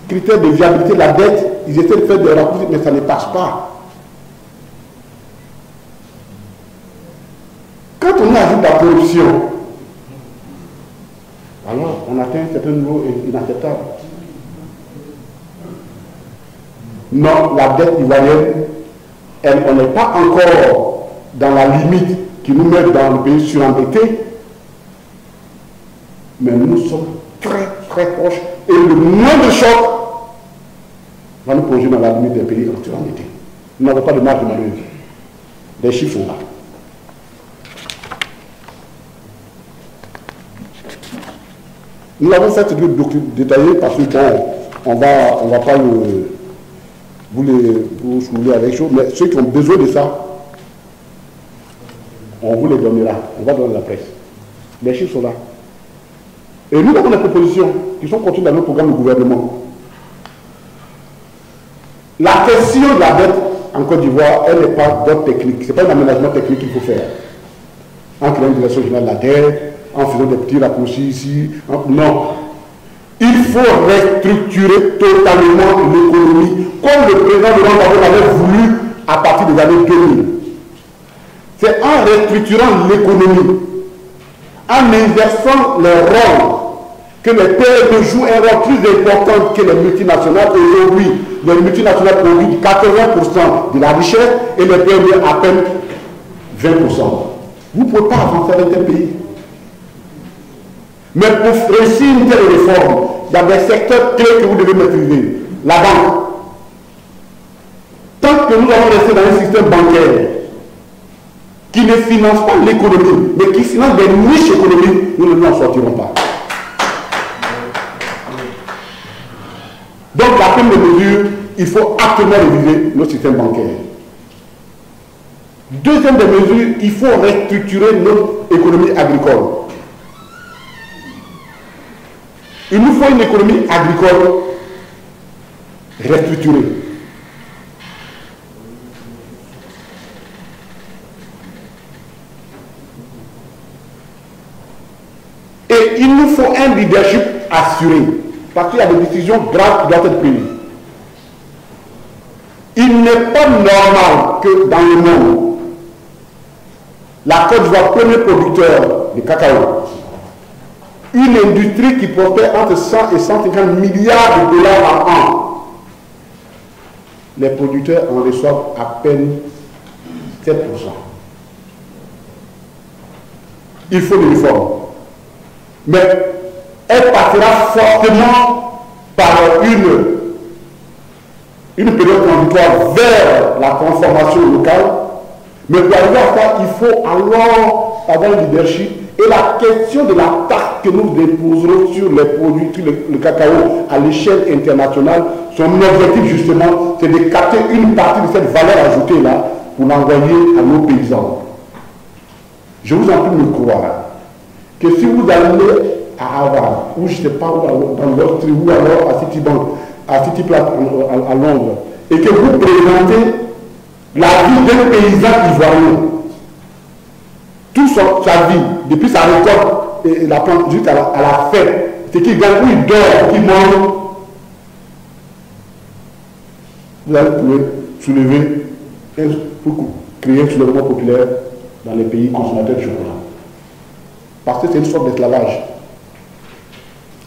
critères de viabilité de la dette, ils essaient de faire des raccourcis, mais ça ne passe pas. Quand on ajoute la corruption, alors on atteint un certain niveau inacceptable. Non, la dette ivoirienne, on n'est pas encore dans la limite qui nous met dans le pays surendetté, mais nous sommes très très proches et le moins de choc va nous plonger dans la limite des pays surendettés. Nous n'avons pas de marge de manœuvre. Les chiffres sont là. Nous avons fait ce détaillé parce que bon, on va pas vous soulever avec chose, mais ceux qui ont besoin de ça, on vous les donnera. On va donner la presse. Les chiffres sont là. Et nous avons des propositions qui sont contenues dans nos programmes de gouvernement. La question de la dette en Côte d'Ivoire, elle n'est pas d'ordre technique. Ce n'est pas un aménagement technique qu'il faut faire. En créant une direction générale de la dette, en faisant des petits raccourcis ici. Non. Il faut restructurer totalement l'économie, comme le président de l'Angola l'avait voulu à partir des années 2000. C'est en restructurant l'économie, en inversant les rôles, que les PME jouent un rôle plus important que les multinationales. Aujourd'hui, les multinationales produisent 80% de la richesse et les PME à peine 20%. Vous ne pouvez pas avancer dans tel pays. Mais pour réussir une telle réforme, il y a des secteurs clés que vous devez maîtriser. La banque. Tant que nous allons rester dans un système bancaire qui ne finance pas l'économie, mais qui finance des niches économiques, nous ne nous en sortirons pas. Donc, la première mesure, il faut activement réviser notre système bancaire. Deuxième des mesures, il faut restructurer notre économie agricole. Il nous faut une économie agricole restructurée. Et il nous faut un leadership assuré. Parce qu'il y a des décisions graves qui doivent être prises. Il n'est pas normal que dans le monde, la Côte d'Ivoire, premier producteur de cacao, une industrie qui prospère entre 100 et 150 milliards de dollars par an, les producteurs en reçoivent à peine 7%. Il faut des réformes. Mais elle passera fortement par une période transitoire vers la transformation locale. Mais pour arriver à ça, il faut alors avoir un leadership. Et la question de la taxe que nous déposerons sur les produits, sur le cacao à l'échelle internationale, son objectif justement, c'est de capter une partie de cette valeur ajoutée-là pour l'envoyer à nos paysans. Je vous en prie de me croire que si vous allez à Harvard, ou je ne sais pas où, dans Wall Street, ou alors à Citibank, à Cityplace à Londres, et que vous présentez la vie d'un paysan ivoirien, toute sa vie, depuis sa récolte et la plante jusqu'à la fête, c'est qu'il gagne, où il dort, qu'il mange, vous allez pouvoir soulever, pour créer un soulèvement populaire dans les pays consommateurs du chocolat. Parce que c'est une sorte d'esclavage.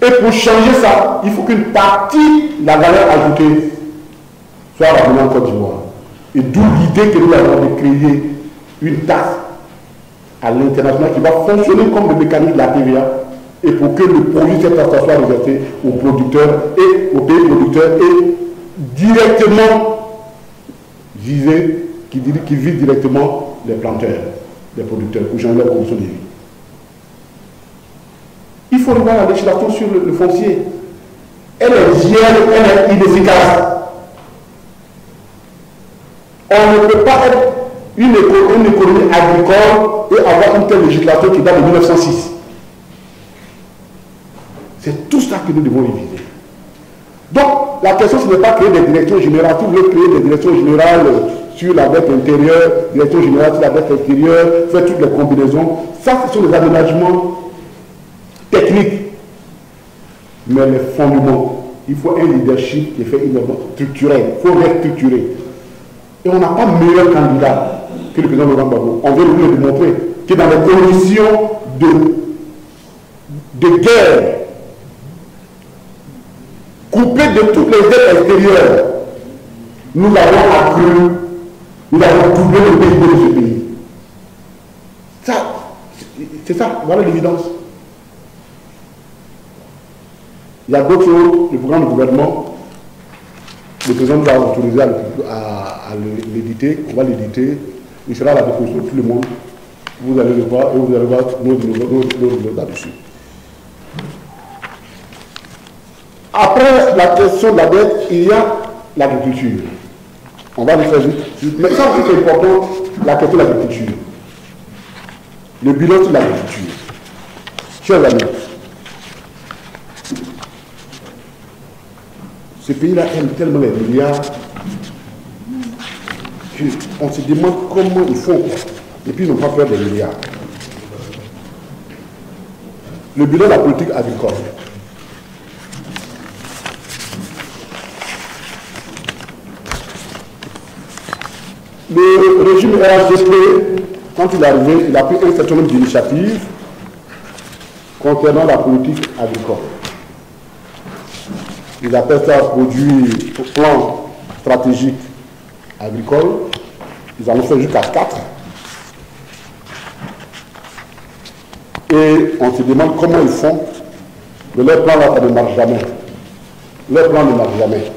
Et pour changer ça, il faut qu'une partie de la valeur ajoutée soit ramenée en Côte d'Ivoire. Et d'où l'idée que nous avons de créer une taxe à l'international qui va fonctionner comme le mécanisme de la TVA et pour que le produit de cette taxe soit reversé aux producteurs et aux pays producteurs et directement visé, qui vise directement les planteurs, les producteurs, pour changer leur condition de vie. Il faut revoir la législation sur le foncier. Elle est vieille, elle est inefficace. On ne peut pas être une économie agricole et avoir une telle législation qui date de 1906. C'est tout ça que nous devons réviser. Donc, la question, ce n'est pas créer des directions générales. Si vous voulez créer des directions générales sur la dette intérieure, direction générale sur la dette extérieure, faire toutes les combinaisons, ça, ce sont des aménagements techniques. Mais les fondements, il faut un leadership qui est fait structurel. Il faut restructurer. Et on n'a pas meilleur candidat que le président Laurent Gbagbo. On veut nous le démontrer que dans les conditions de guerre, coupé de toutes les aides extérieures, nous avons accru, nous avons doublé le PIB de ce pays. Ça, c'est ça, voilà l'évidence. Il y a d'autres choses, le programme du gouvernement, le président nous a autorisé à l'éditer, on va l'éditer, il sera à la disposition de tout le monde. Vous allez le voir et vous allez voir nos notes là-dessus. Après la question de la dette, il y a l'agriculture. On va le faire vite. Mais ça aussi c'est important, la question de l'agriculture. Le bilan sur l'agriculture. Chers amis, ce pays-là aime tellement les milliards qu'on se demande comment ils font. Et puis ils n'ont pas peur des milliards. Le bilan de la politique agricole. Le régime RHDP, quand il est arrivé, il a pris un certain nombre d'initiatives concernant la politique agricole. ils appellent ça produit au plan stratégique agricole. Ils en ont fait jusqu'à 4. Et on se demande comment ils font. Mais leur plan là, ça ne marche jamais. Leur plan ne marche jamais.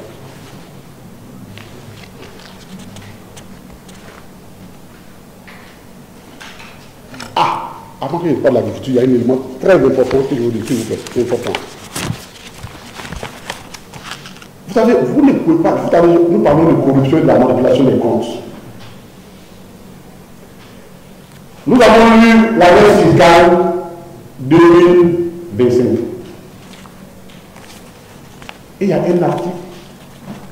Ah, avant que je parle de l'agriculture, il y a un élément très important que je vous dis, s'il vous plaît. C'est important. Vous savez, vous ne pouvez pas. Nous parlons de corruption et de la manipulation des comptes. Nous avons eu la loi fiscale 2025. Et il y a un article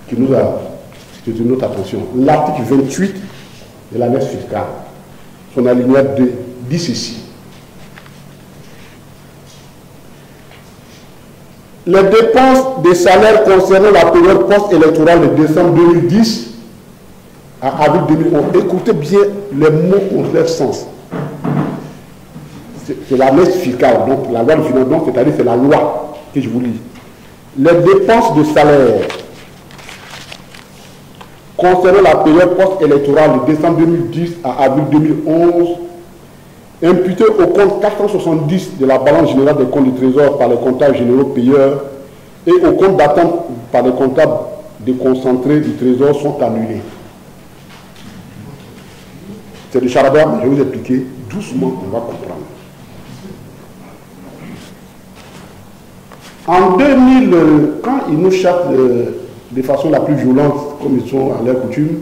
qui nous a retenu notre attention. L'article 28 de la loi fiscale, son alinéa 2, dit ceci. Les dépenses des salaires concernant la période post-électorale de décembre 2010 à avril 2011. Écoutez bien les mots ont leur sens. C'est la loi fiscale, donc la loi de financement, c'est-à-dire c'est la loi que je vous lis. Les dépenses de salaire concernant la période post-électorale de décembre 2010 à avril 2011 imputées au compte 470 de la balance générale des comptes du Trésor par les comptables généraux payeurs et au compte d'attente par les comptables déconcentrés du Trésor sont annulés. C'est du charabia, mais je vais vous expliquer doucement, on va comprendre. En 2000, quand ils nous chassent de façon la plus violente, comme ils sont à leur coutume,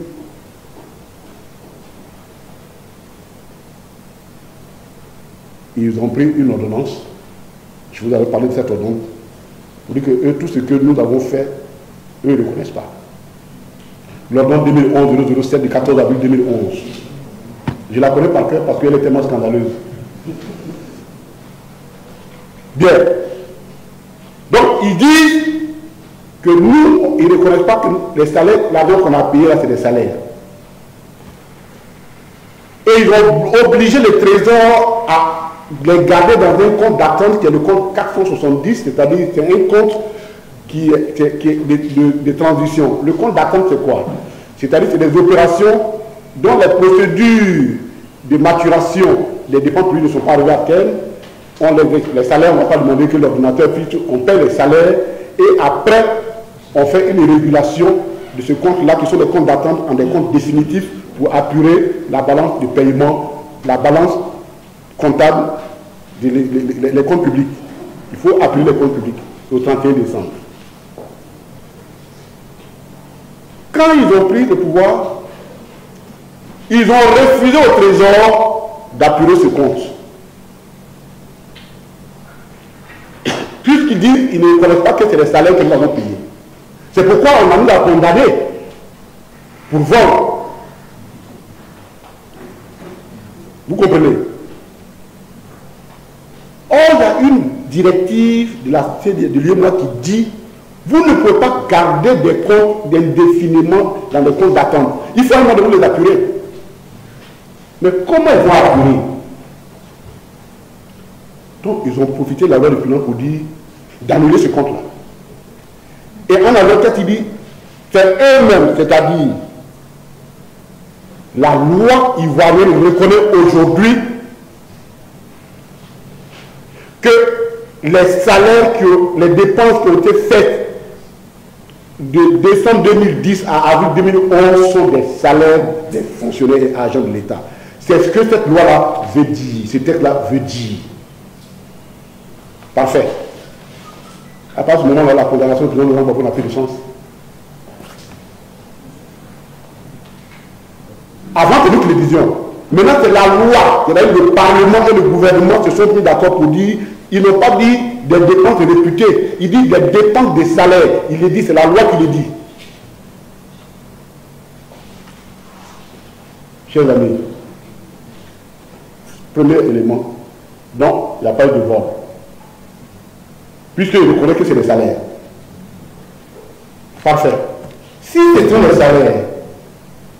ils ont pris une ordonnance. Je vous avais parlé de cette ordonnance. Pour dire que eux, tout ce que nous avons fait, eux ne connaissent pas. L'ordonnance 2011-007 du 14 avril 2011. Je la connais par cœur parce qu'elle est tellement scandaleuse. Bien. Donc, ils disent que nous, ils ne reconnaissent pas que les salaires, l'argent qu'on a payé là, c'est des salaires. Et ils ont obligé le Trésor à les garder dans un compte d'attente qui est le compte 470, c'est-à-dire c'est un compte qui est de transition. Le compte d'attente, c'est quoi? C'est-à-dire c'est des opérations dont les procédures de maturation des dépenses publiques ne sont pas arrivées à terme. Les salaires, on ne va pas demander que l'ordinateur fiche, on paie les salaires et après, on fait une régulation de ce compte-là, qui sont des comptes d'attente en des comptes définitifs pour apurer la balance de paiement, la balance comptable des comptes publics. Il faut apurer les comptes publics au 31 décembre. Quand ils ont pris le pouvoir, ils ont refusé au Trésor d'apurer ce compte. Puisqu'ils disent qu'ils ne connaissent pas que c'est les salaires que nous avons payés. C'est pourquoi on a mis à condamner pour vol. Vous comprenez? Or, il y a une directive de l'UEMOA qui dit vous ne pouvez pas garder des comptes indéfiniment dans les comptes d'attente. Il faut un moment donné les apurer. Mais comment ils vont apurer? Donc, ils ont profité de la loi de finances pour dire d'annuler ce compte-là. Et en avocat, il dit c'est eux-mêmes, c'est-à-dire la loi ivoirienne reconnaît aujourd'hui que les salaires, les dépenses qui ont été faites de décembre 2010 à avril 2011 sont des salaires des fonctionnaires et agents de l'État. C'est ce que cette loi-là veut dire. Ce texte-là veut dire. Parfait. À partir du moment où la condamnation du président Laurent Gbagbo n'a plus de sens. Avant, c'est nous qui le disions. Maintenant, c'est la loi. C'est-à-dire le Parlement et le gouvernement se sont mis d'accord pour dire, ils n'ont pas dit des dépenses réputées, ils disent des dépenses de salaire. Il le dit, c'est la loi qui le dit. Chers amis, premier élément, donc, il n'y a pas eu de vol. Puisqu'il reconnaît que c'est les salaires. Parfait. Si c'est les salaires,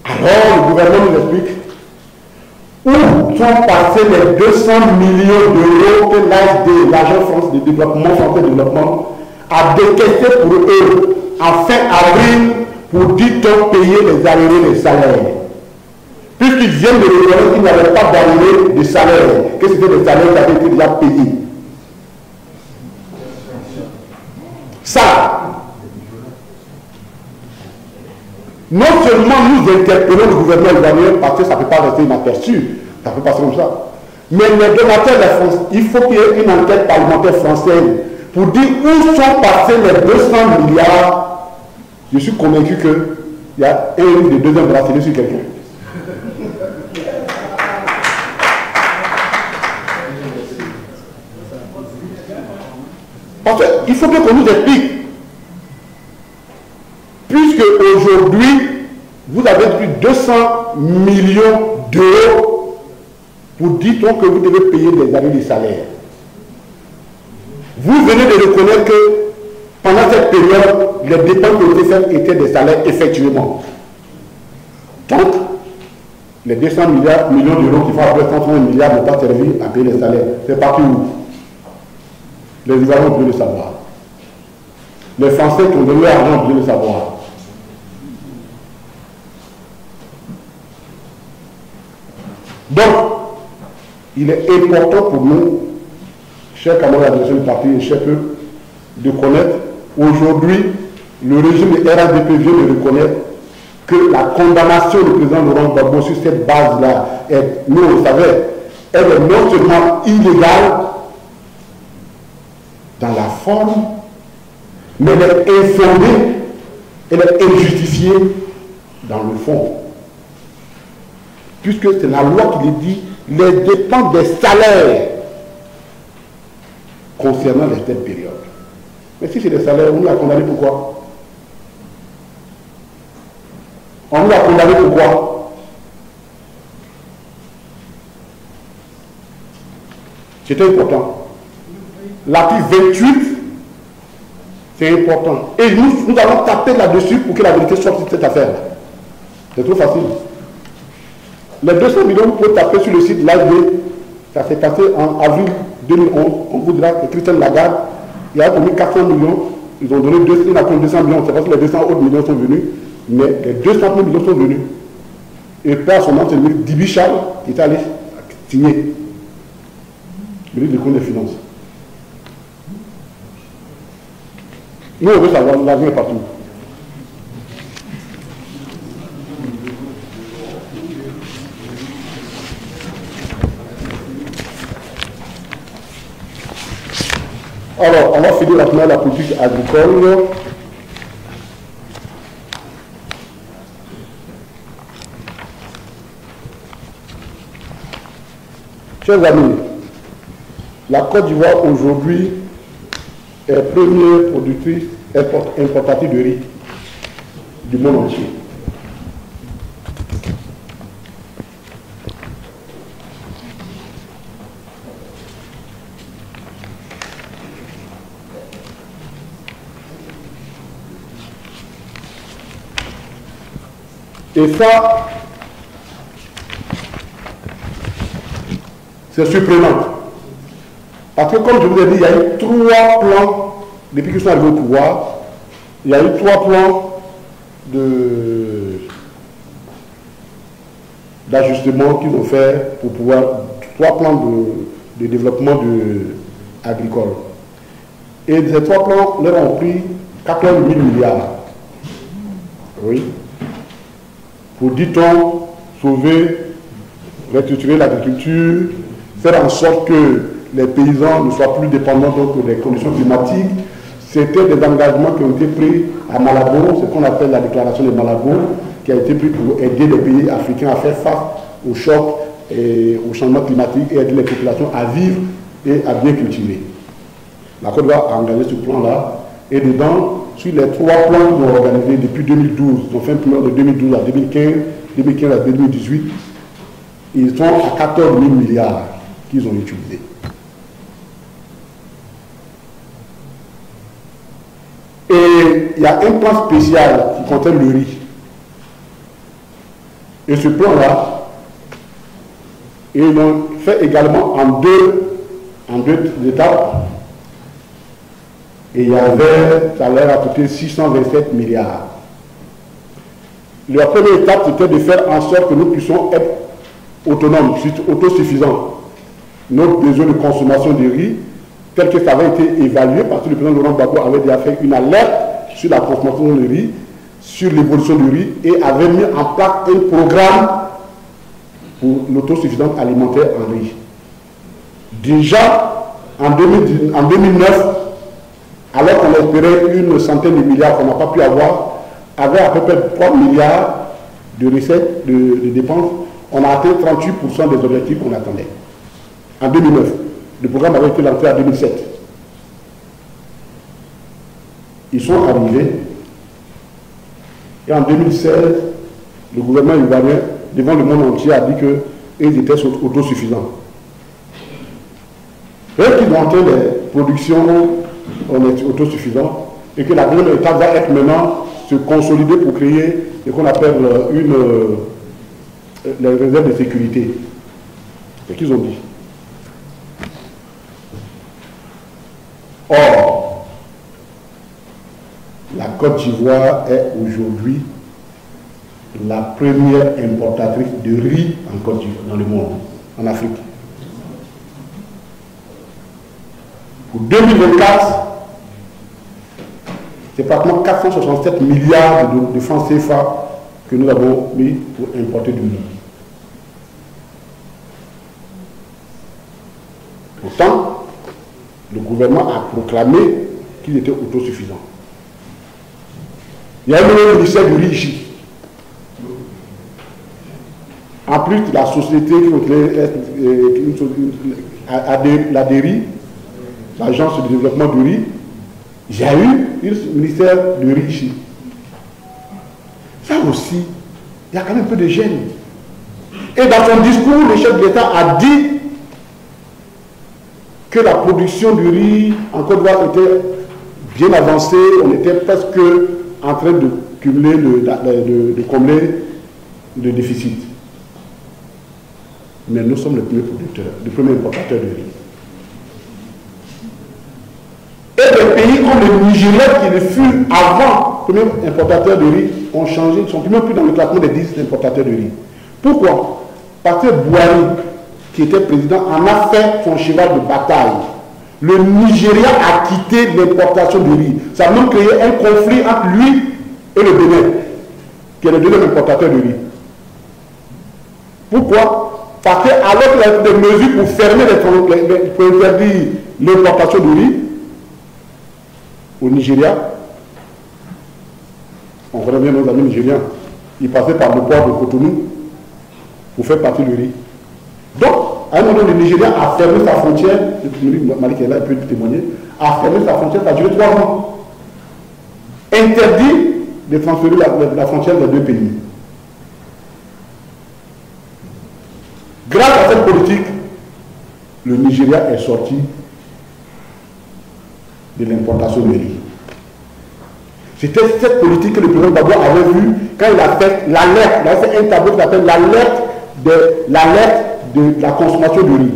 alors le gouvernement nous explique où sont passés les 200 millions d'euros que l'AFD, l'Agence France de Développement, France de Développement, a décaissé pour eux en fin avril pour 10 tonnes payer les arriérés des salaires. Puisqu'ils viennent de reconnaître qu'ils n'avaient pas d'arrivée de salaire, que c'était des salaires qui avaient été déjà payés. Ça, non seulement nous interpellons le gouvernement ivoirien parce que ça ne peut pas rester inaperçu, ça peut passer comme ça, mais les donateurs de France, il faut qu'il y ait une enquête parlementaire française pour dire où sont passés les 200 milliards. Je suis convaincu qu'il y a un ou des deuxièmes bracelets sur quelqu'un. Parce qu'il faut qu'on nous explique. Puisque aujourd'hui, vous avez pris 200 millions d'euros pour dire que vous devez payer des années de salaire. Vous venez de reconnaître que pendant cette période, les dépenses qui ont été faites étaient des salaires effectivement. Donc, les 200 millions d'euros qui font après 130 milliards n'ont pas servi à payer les salaires. C'est parti où? Les Ivoiriens ont besoin de savoir. Les Français qui ont donné l'argent ont besoin de savoir. Donc, il est important pour nous, chers camarades de ce parti et chers peuples, de connaître aujourd'hui, le régime de RADP vient de reconnaître que la condamnation du président Laurent Gbagbo sur cette base-là, nous on le savait, elle est non seulement illégale dans la forme, mais elle est infondée, elle est injustifiée dans le fond. Puisque c'est la loi qui le dit, les dépenses des salaires concernant les telles périodes. Mais si c'est des salaires, on l'a condamné pourquoi? On l'a condamné pourquoi? C'était important. L'article 28, c'est important. Et nous allons taper là-dessus pour que la vérité sorte de cette affaire. C'est trop facile. Les 200 millions, vous pouvez taper sur le site Live. Ça s'est passé en avril 2011. On vous dira que Christian Lagarde, il a commis 400 millions. Ils ont donné 200 millions. C'est parce que les 200 autres millions sont venus. Mais les 200 millions sont venus. Et par son nom, c'est le ministre Dibi Charles qui est allé signer. Le ministre des Finances. Nous, on veut savoir, l'argent est partout. Alors, on va finir maintenant la politique agricole. Chers amis, la Côte d'Ivoire aujourd'hui est première productrice importatrice de riz du monde entier. Et ça, c'est surprenant. Parce que comme je vous ai dit, il y a eu 3 plans, depuis qu'ils sont arrivés au pouvoir, il y a eu 3 plans d'ajustement qu'ils ont fait pour pouvoir, 3 plans de développement agricole. Et ces 3 plans leur ont pris 14 000 milliards. Oui. Pour, dit-on, sauver, restructurer l'agriculture, faire en sorte que les paysans ne soient plus dépendants des conditions climatiques. C'était des engagements qui ont été pris à Malabo, ce qu'on appelle la déclaration de Malabo, qui a été pris pour aider les pays africains à faire face au choc et au changement climatique et aider les populations à vivre et à bien cultiver. La Côte d'Ivoire a engagé ce plan-là et dedans, sur les 3 plans qu'ils ont organisés depuis 2012, ils ont fait un plan de 2012 à 2015, 2015 à 2018, ils sont à 14 000 milliards qu'ils ont utilisés. Et il y a un plan spécial qui contient le riz. Et ce plan-là, ils l'ont fait également en deux étapes. Et il y avait, ça leur a coûté 627 milliards. La première étape, c'était de faire en sorte que nous puissions être autonomes, autosuffisants. Notre besoin de consommation de riz, tel que ça avait été évalué, parce que le président Laurent Gbagbo avait déjà fait une alerte sur la consommation de riz, sur l'évolution du riz, et avait mis en place un programme pour l'autosuffisance alimentaire en riz. Déjà, en 2009, alors qu'on espérait une centaine de milliards qu'on n'a pas pu avoir, avec à peu près 3 milliards de recettes, de dépenses, on a atteint 38% des objectifs qu'on attendait. En 2009, le programme avait été lancé en 2007. Ils sont arrivés, et en 2016, le gouvernement ivoirien, devant le monde entier, a dit qu'ils étaient autosuffisants. Et qu'ils ont atteint les productions, on est autosuffisant, et que la deuxième étape va être maintenant se consolider pour créer ce qu'on appelle les réserves de sécurité. C'est ce qu'ils ont dit. Or, la Côte d'Ivoire est aujourd'hui la première importatrice de riz en Côte d'Ivoire, dans le monde, en Afrique. Pour 2024, c'est pratiquement 467 milliards de francs CFA que nous avons mis pour importer du riz. Pourtant, le gouvernement a proclamé qu'il était autosuffisant. Il y a un ministère du riz ici. En plus, la société la DERI, l'agence de développement du riz, j'ai eu un ministère du riz ici. Ça aussi, il y a quand même un peu de gêne. Et dans son discours, le chef de l'État a dit que la production du riz en Côte d'Ivoire était bien avancée, on était presque en train de cumuler, de combler le déficit. Mais nous sommes le premier producteur, le premier importateur de riz. Et des pays comme le Nigeria, qui le fut avant, premier importateur de riz, ont changé, ne sont même plus dans le classement des 10 importateurs de riz. Pourquoi? Parce que Buhari, qui était président, en a fait son cheval de bataille. Le Nigeria a quitté l'importation de riz. Ça a même créé un conflit entre lui et le Bénin, qui est le deuxième importateur de riz. Pourquoi? Parce qu'alors qu'il y a des mesures pour fermer pour interdire l'importation de riz au Nigeria, on connaît bien nos amis nigériens, ils passaient par le port de Cotonou pour faire partie du riz. Donc, à un moment, le Nigeria a fermé sa frontière, Malik est là, il peut témoigner, a fermé sa frontière, ça a duré 3 mois. Interdit de transférer la frontière des deux pays. Grâce à cette politique, le Nigeria est sorti de l'importation de riz. C'était cette politique que le président Gbagbo avait vue quand il a fait l'alerte. Il a fait un tableau qui s'appelle l'alerte de la consommation de riz.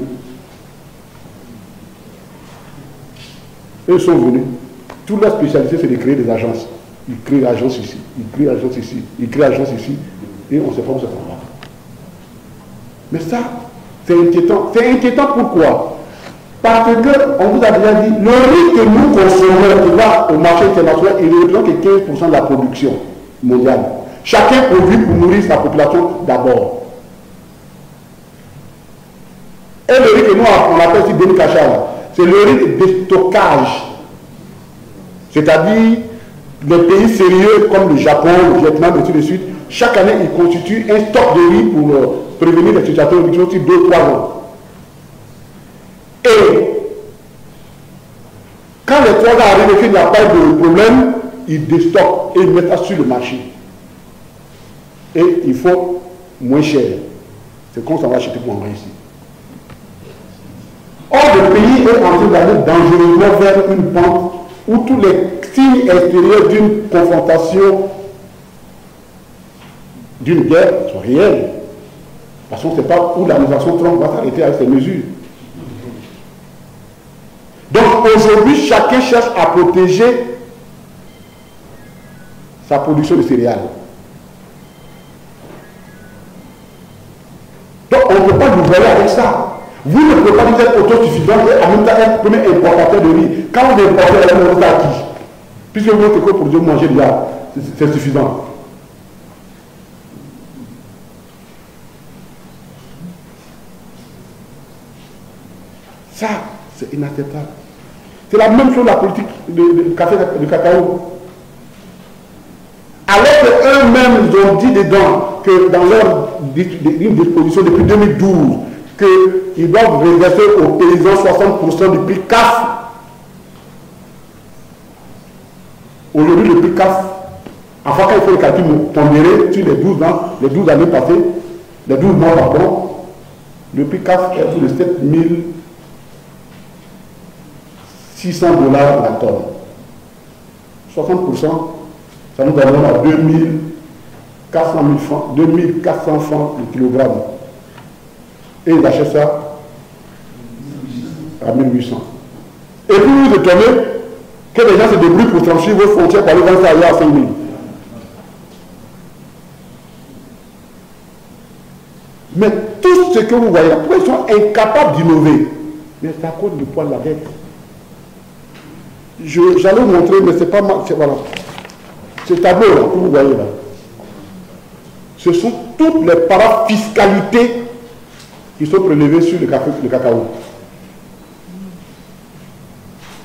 Ils sont venus. Toute leur spécialité, c'est de créer des agences. Ils créent l'agence ici, ils créent l'agence ici, ils créent l'agence ici, et on ne sait pas où ça va. Mais ça, c'est inquiétant. C'est inquiétant pourquoi? Parce qu'on vous a déjà dit, le riz que nous consommons, qui va au marché international, il ne représente que 15% de la production mondiale. Chacun produit pour nourrir sa population d'abord. Et le riz que nous on appelle ici Denis Kachal, c'est le riz de stockage. C'est-à-dire, les pays sérieux comme le Japon, le Vietnam, et ainsi de suite, chaque année, ils constituent un stock de riz pour prévenir les situations de production sur 2-3 ans. Et quand les 3 ans arrivent et qu'il n'y a pas de problème, ils déstockent et ils mettent ça sur le marché. Et il faut moins cher. C'est comme ça va acheter pour en ici. Or, le pays est en train d'aller dangereusement vers une pente où tous les signes extérieurs d'une confrontation, d'une guerre sont réels. Parce qu'on ne sait pas où l'administration Trump va s'arrêter avec ces mesures. Donc aujourd'hui, chacun cherche à protéger sa production de céréales. Donc on ne peut pas nous voler avec ça. Vous ne pouvez pas être autosuffisant et en même temps être premier importateur de riz. Quand vous importez la riz, vous êtes acquis. Puisque vous êtes pour Dieu manger déjà, c'est suffisant. Ça, c'est inacceptable. C'est la même chose la politique de cacao. Alors qu'eux-mêmes, ils ont dit dedans que dans leur disposition depuis 2012, qu'ils doivent reverser aux paysans 60% du prix CAF. Aujourd'hui, le prix CAF, enfin quand il faut le calcul pondéré sur les 12 ans, les 12 années passées, les 12 mois pardon, le prix CAF est pour les 7 600 $ la tonne. 60%, ça nous donne à 2400 francs le kilogramme. Et ils achètent ça à 1800. Et puis vous vous étonnez que les gens se débrouillent pour franchir vos frontières pour aller vendre ça ailleurs à 5000. Mais tout ce que vous voyez, pourquoi ils sont incapables d'innover? Mais c'est à cause du poids de la dette. J'allais vous montrer, mais c'est pas mal. Voilà. Ce tableau là que vous voyez là, ce sont toutes les parafiscalités qui sont prélevées sur le cacao.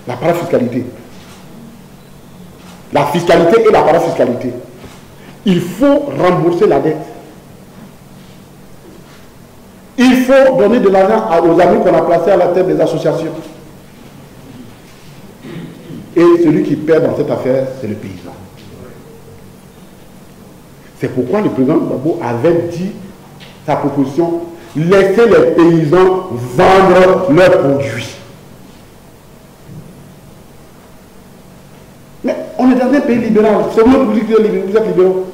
La parafiscalité. La fiscalité et la parafiscalité. Il faut rembourser la dette. Il faut donner de l'argent aux amis qu'on a placés à la tête des associations. Et celui qui perd dans cette affaire, c'est le paysan. C'est pourquoi le président Gbagbo avait dit sa proposition, laissez les paysans vendre leurs produits. Mais on est dans un pays libéral, c'est notre politique qui est libérale, vous êtes libéraux.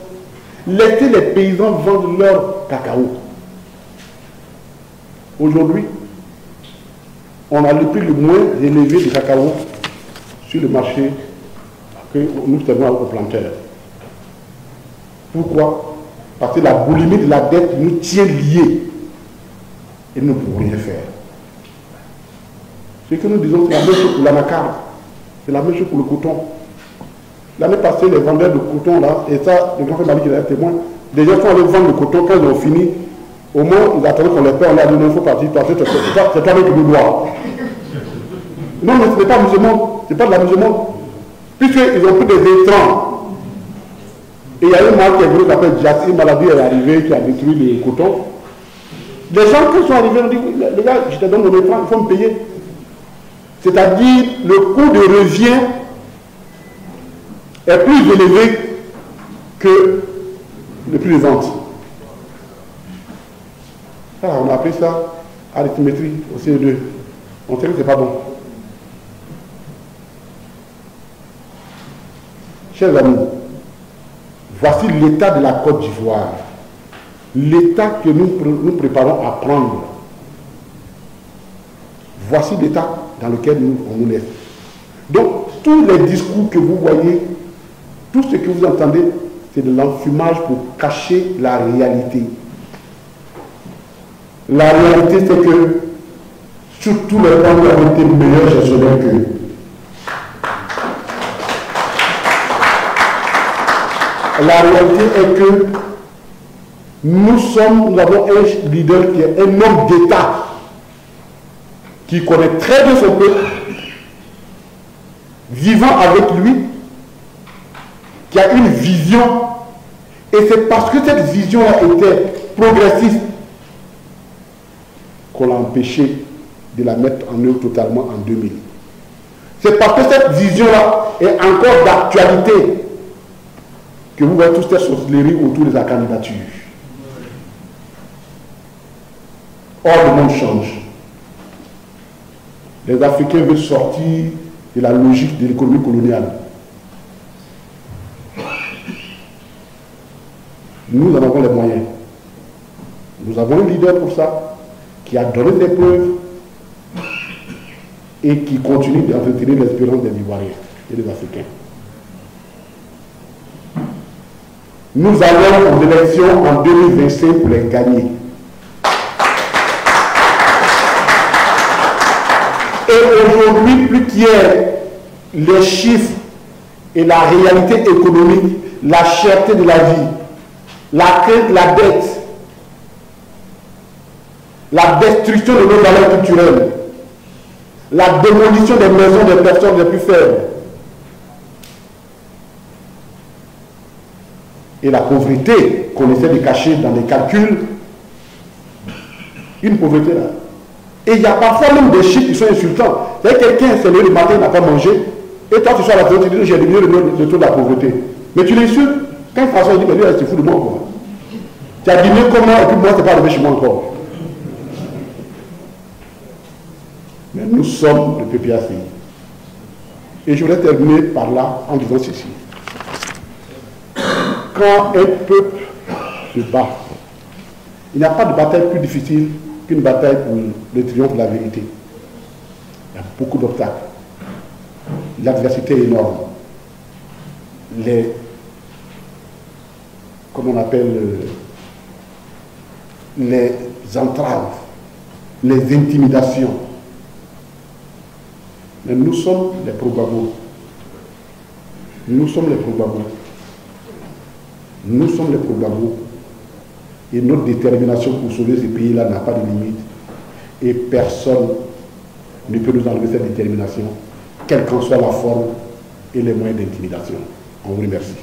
Laissez les paysans vendre leur cacao. Aujourd'hui, on a le prix le moins élevé du cacao sur le marché que nous servons aux planteurs. Pourquoi? Parce que la boulimie de la dette nous tient liés et nous ne pouvons rien faire. Ce que nous disons, c'est la même chose pour l'anacarde, c'est la même chose pour le coton. L'année passée, les vendeurs de coton, là, et ça, le grand frère Mali qui est témoin, des gens sont allés vendre le coton, quand ils ont fini, au moins, ils attendaient qu'on les paie, on a dit non, il faut partir, parce que c'est toi qui nous dois. Non, mais ce n'est pas musulman, ce n'est pas de la musulmane. Puisqu'ils ont pris des étrangers. Et il y a une marque qui est venue, qui s'appelle Jassi, une maladie est arrivée, qui a détruit le coton. Les gens qui sont arrivés ont dit, les gars, je te donne mon étrange, il faut me payer. C'est-à-dire, le coût de revient est plus élevé que le prix de vente. Ça, on a appris ça à l'arithmétrie, au CE2. On sait que ce n'est pas bon. Chers amis, voici l'état de la Côte d'Ivoire. L'état que nous préparons à prendre. Voici l'état dans lequel on nous laisse. Donc, tous les discours que vous voyez, tout ce que vous entendez, c'est de l'enfumage pour cacher la réalité. La réalité, c'est que sur tous les plans, nous avons été meilleurs gestionnaires qu'eux. La réalité est que nous avons un leader qui est un homme d'État qui connaît très bien son peuple, vivant avec lui, qui a une vision, et c'est parce que cette vision-là était progressiste qu'on l'a empêché de la mettre en œuvre totalement en 2000. C'est parce que cette vision-là est encore d'actualité que vous voyez tous ces sorcelleries autour de sa candidature. Or, le monde change. Les Africains veulent sortir de la logique de l'économie coloniale. Nous en avons les moyens. Nous avons un leader pour ça, qui a donné des preuves, et qui continue d'entretenir l'espérance des Ivoiriens et des Africains. Nous allons aux élections en 2025 pour les gagner. Et aujourd'hui, plus qu'il y ait les chiffres et la réalité économique, la cherté de la vie, la crainte, la dette, la destruction de nos valeurs culturelles, la démolition des maisons des personnes les plus faibles et la pauvreté qu'on essaie de cacher dans les calculs, une pauvreté là. Et il y a parfois même des chiffres qui sont insultants. C'est quelqu'un s'est levé le matin, n'a pas mangé, et toi tu sois à la pauvreté, tu dis j'ai diminué le taux de la pauvreté. Mais tu l'insultes. Quand François dit, mais lui, c'est fou de moi encore. Tu as diminué comment et puis moi, c'est pas arrivé chez moi encore. Mais nous sommes le PPACI. Et je voudrais terminer par là en disant ceci. Quand un peuple se bat, il n'y a pas de bataille plus difficile qu'une bataille pour le triomphe de la vérité. Il y a beaucoup d'obstacles. L'adversité est énorme. Comme on appelle les entraves, les intimidations. Mais nous sommes les Pro-Gbagbo. Nous sommes les Pro-Gbagbo. Nous sommes les Pro-Gbagbo. Et notre détermination pour sauver ce pays-là n'a pas de limite. Et personne ne peut nous enlever cette détermination, quelle qu'en soit la forme et les moyens d'intimidation. On vous remercie.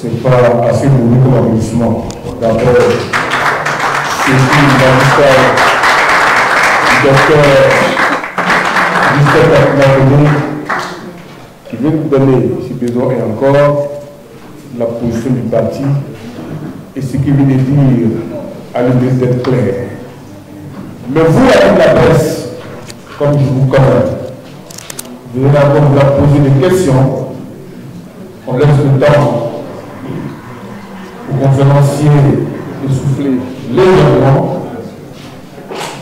C'est pas assez nourri comme applaudissement. D'après ce qui du docteur qui vient nous donner, si besoin et encore, la position du parti et ce qu'il vient de dire à l'idée d'être clair. Mais vous, avec la presse, comme je vous connais, vous venez encore vous poser des questions, on laisse le temps au conférencier de souffler légèrement,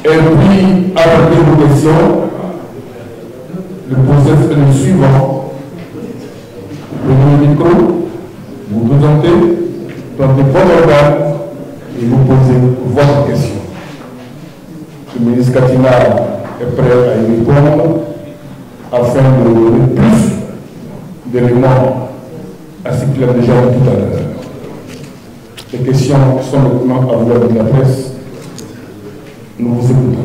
et puis, après vos questions, le processus est le suivant. Vous prenez le micro, vous vous présentez, prenez votre organe et vous posez votre question. Le ministre Katina est prêt à y répondre afin de donner plus d'éléments à ce qu'il a déjà dit tout à l'heure. Les questions sont maintenant à vous avec la presse. Nous vous écoutons.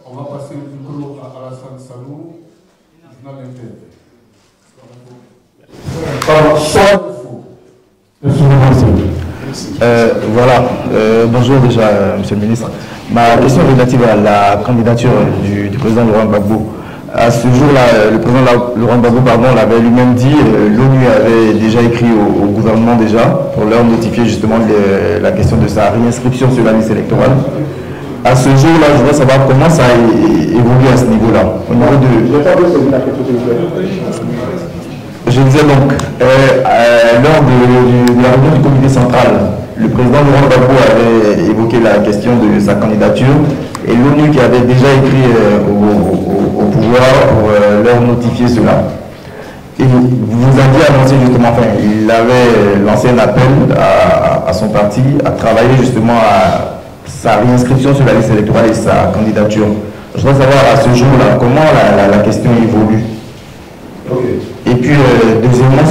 On va passer le micro à Alassane Salou, journal Inter. Bonjour déjà, Monsieur le ministre. Ma question est relative à la candidature du président Laurent Gbagbo. À ce jour-là, le président Laurent Gbagbo l'avait lui-même dit, l'ONU avait déjà écrit au gouvernement pour leur notifier justement la question de sa réinscription sur la liste électorale. À ce jour-là, je voudrais savoir comment ça a évolué à ce niveau-là. Au niveau de... Je disais donc, lors de la réunion du comité central, le président Laurent Gbagbo avait évoqué la question de sa candidature et l'ONU qui avait déjà écrit au pouvoir pour leur notifier cela. Et vous aviez annoncé justement, il avait lancé un appel à son parti à travailler justement à sa réinscription sur la liste électorale et sa candidature. Je voudrais savoir à ce jour-là comment la question évolue. Et puis, deuxièmement,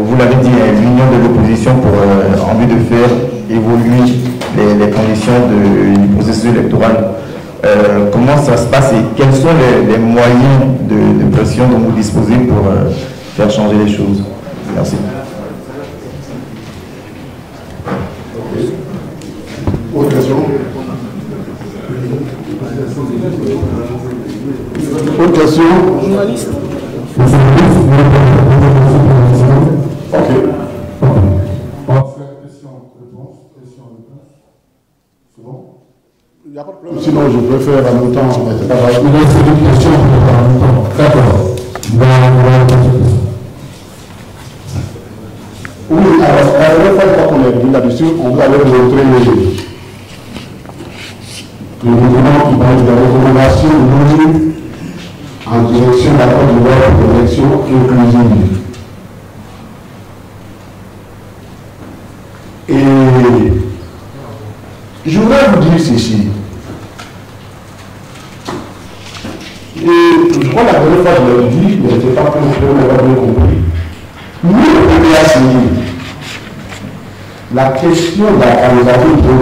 vous l'avez dit, l'union de l'opposition en vue de faire évoluer les conditions du processus électoral. Comment ça se passe et quels sont les moyens de pression dont vous disposez pour faire changer les choses? Merci. Autre question? Autre question? Journaliste. Ok. Il n'y a pas de problème. Sinon, je peux faire en même temps. C'est pas grave. Il reste une question en même temps. D'accord. Oui, alors, la dernière fois qu'on est venu là-dessus, on vous avait montré le document qui parle de la recommandation de l'ONU en direction de la Côte d'Ivoire pour l'élection inclusive. Et je voudrais vous dire ceci. Et je crois que la dernière fois que je l'ai dit, mais je n'étais pas très bien compris. Nous, le PPACI, la question de la candidature de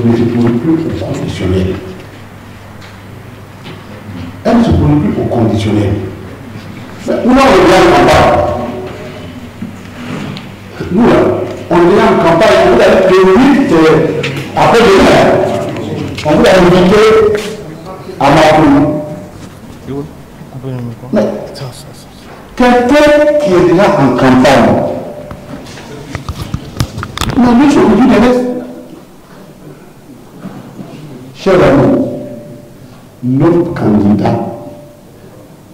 ne se pose plus au conditionnel. Elle ne se pose plus au conditionnel. Mais nous, on est en campagne. Nous, là, on est en campagne. Vous avez prévu après demain. On vous a invité à Macron. Mais quelqu'un qui est déjà en campagne, mais lui, je vous dis de reste. Chers amis, notre candidat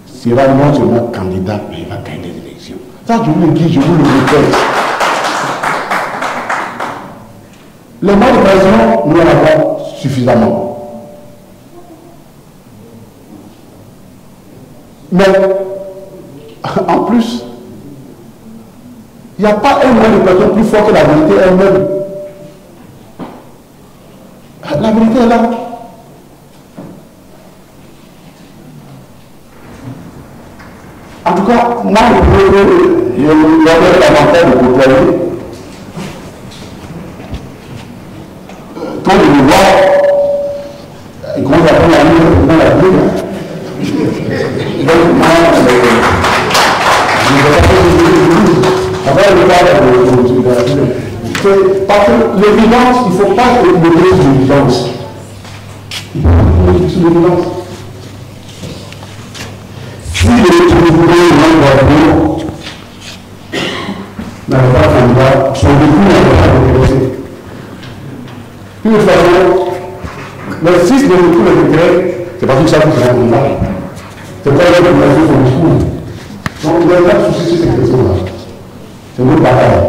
sera non seulement candidat, mais il va gagner les élections. Ça, je vous le dis, je vous le répète. Les mois de présent, nous en avons suffisamment. Mais, en plus, il n'y a pas un moyen de personne plus fort que la vérité elle-même. La vérité est là. En tout cas, moi, je vais l'avantage de côtoyer. Quand je le vois, il commence à prendre la ligne dans la vie. Donc, moi, après, le cas de parce que l'évidence, il ne faut pas le donner sur l'évidence. Il faut pas le donner sur l'évidence. Si le gouvernement n'avait pas de candidat, son découp n'avait pas intéressé. De toute façon, le 6 de tout le décret, c'est parce que ça vous fait un combat. C'est pas le même son discours. Donc, il n'y a pas de souci sur cette question-là. C'est notre bataille.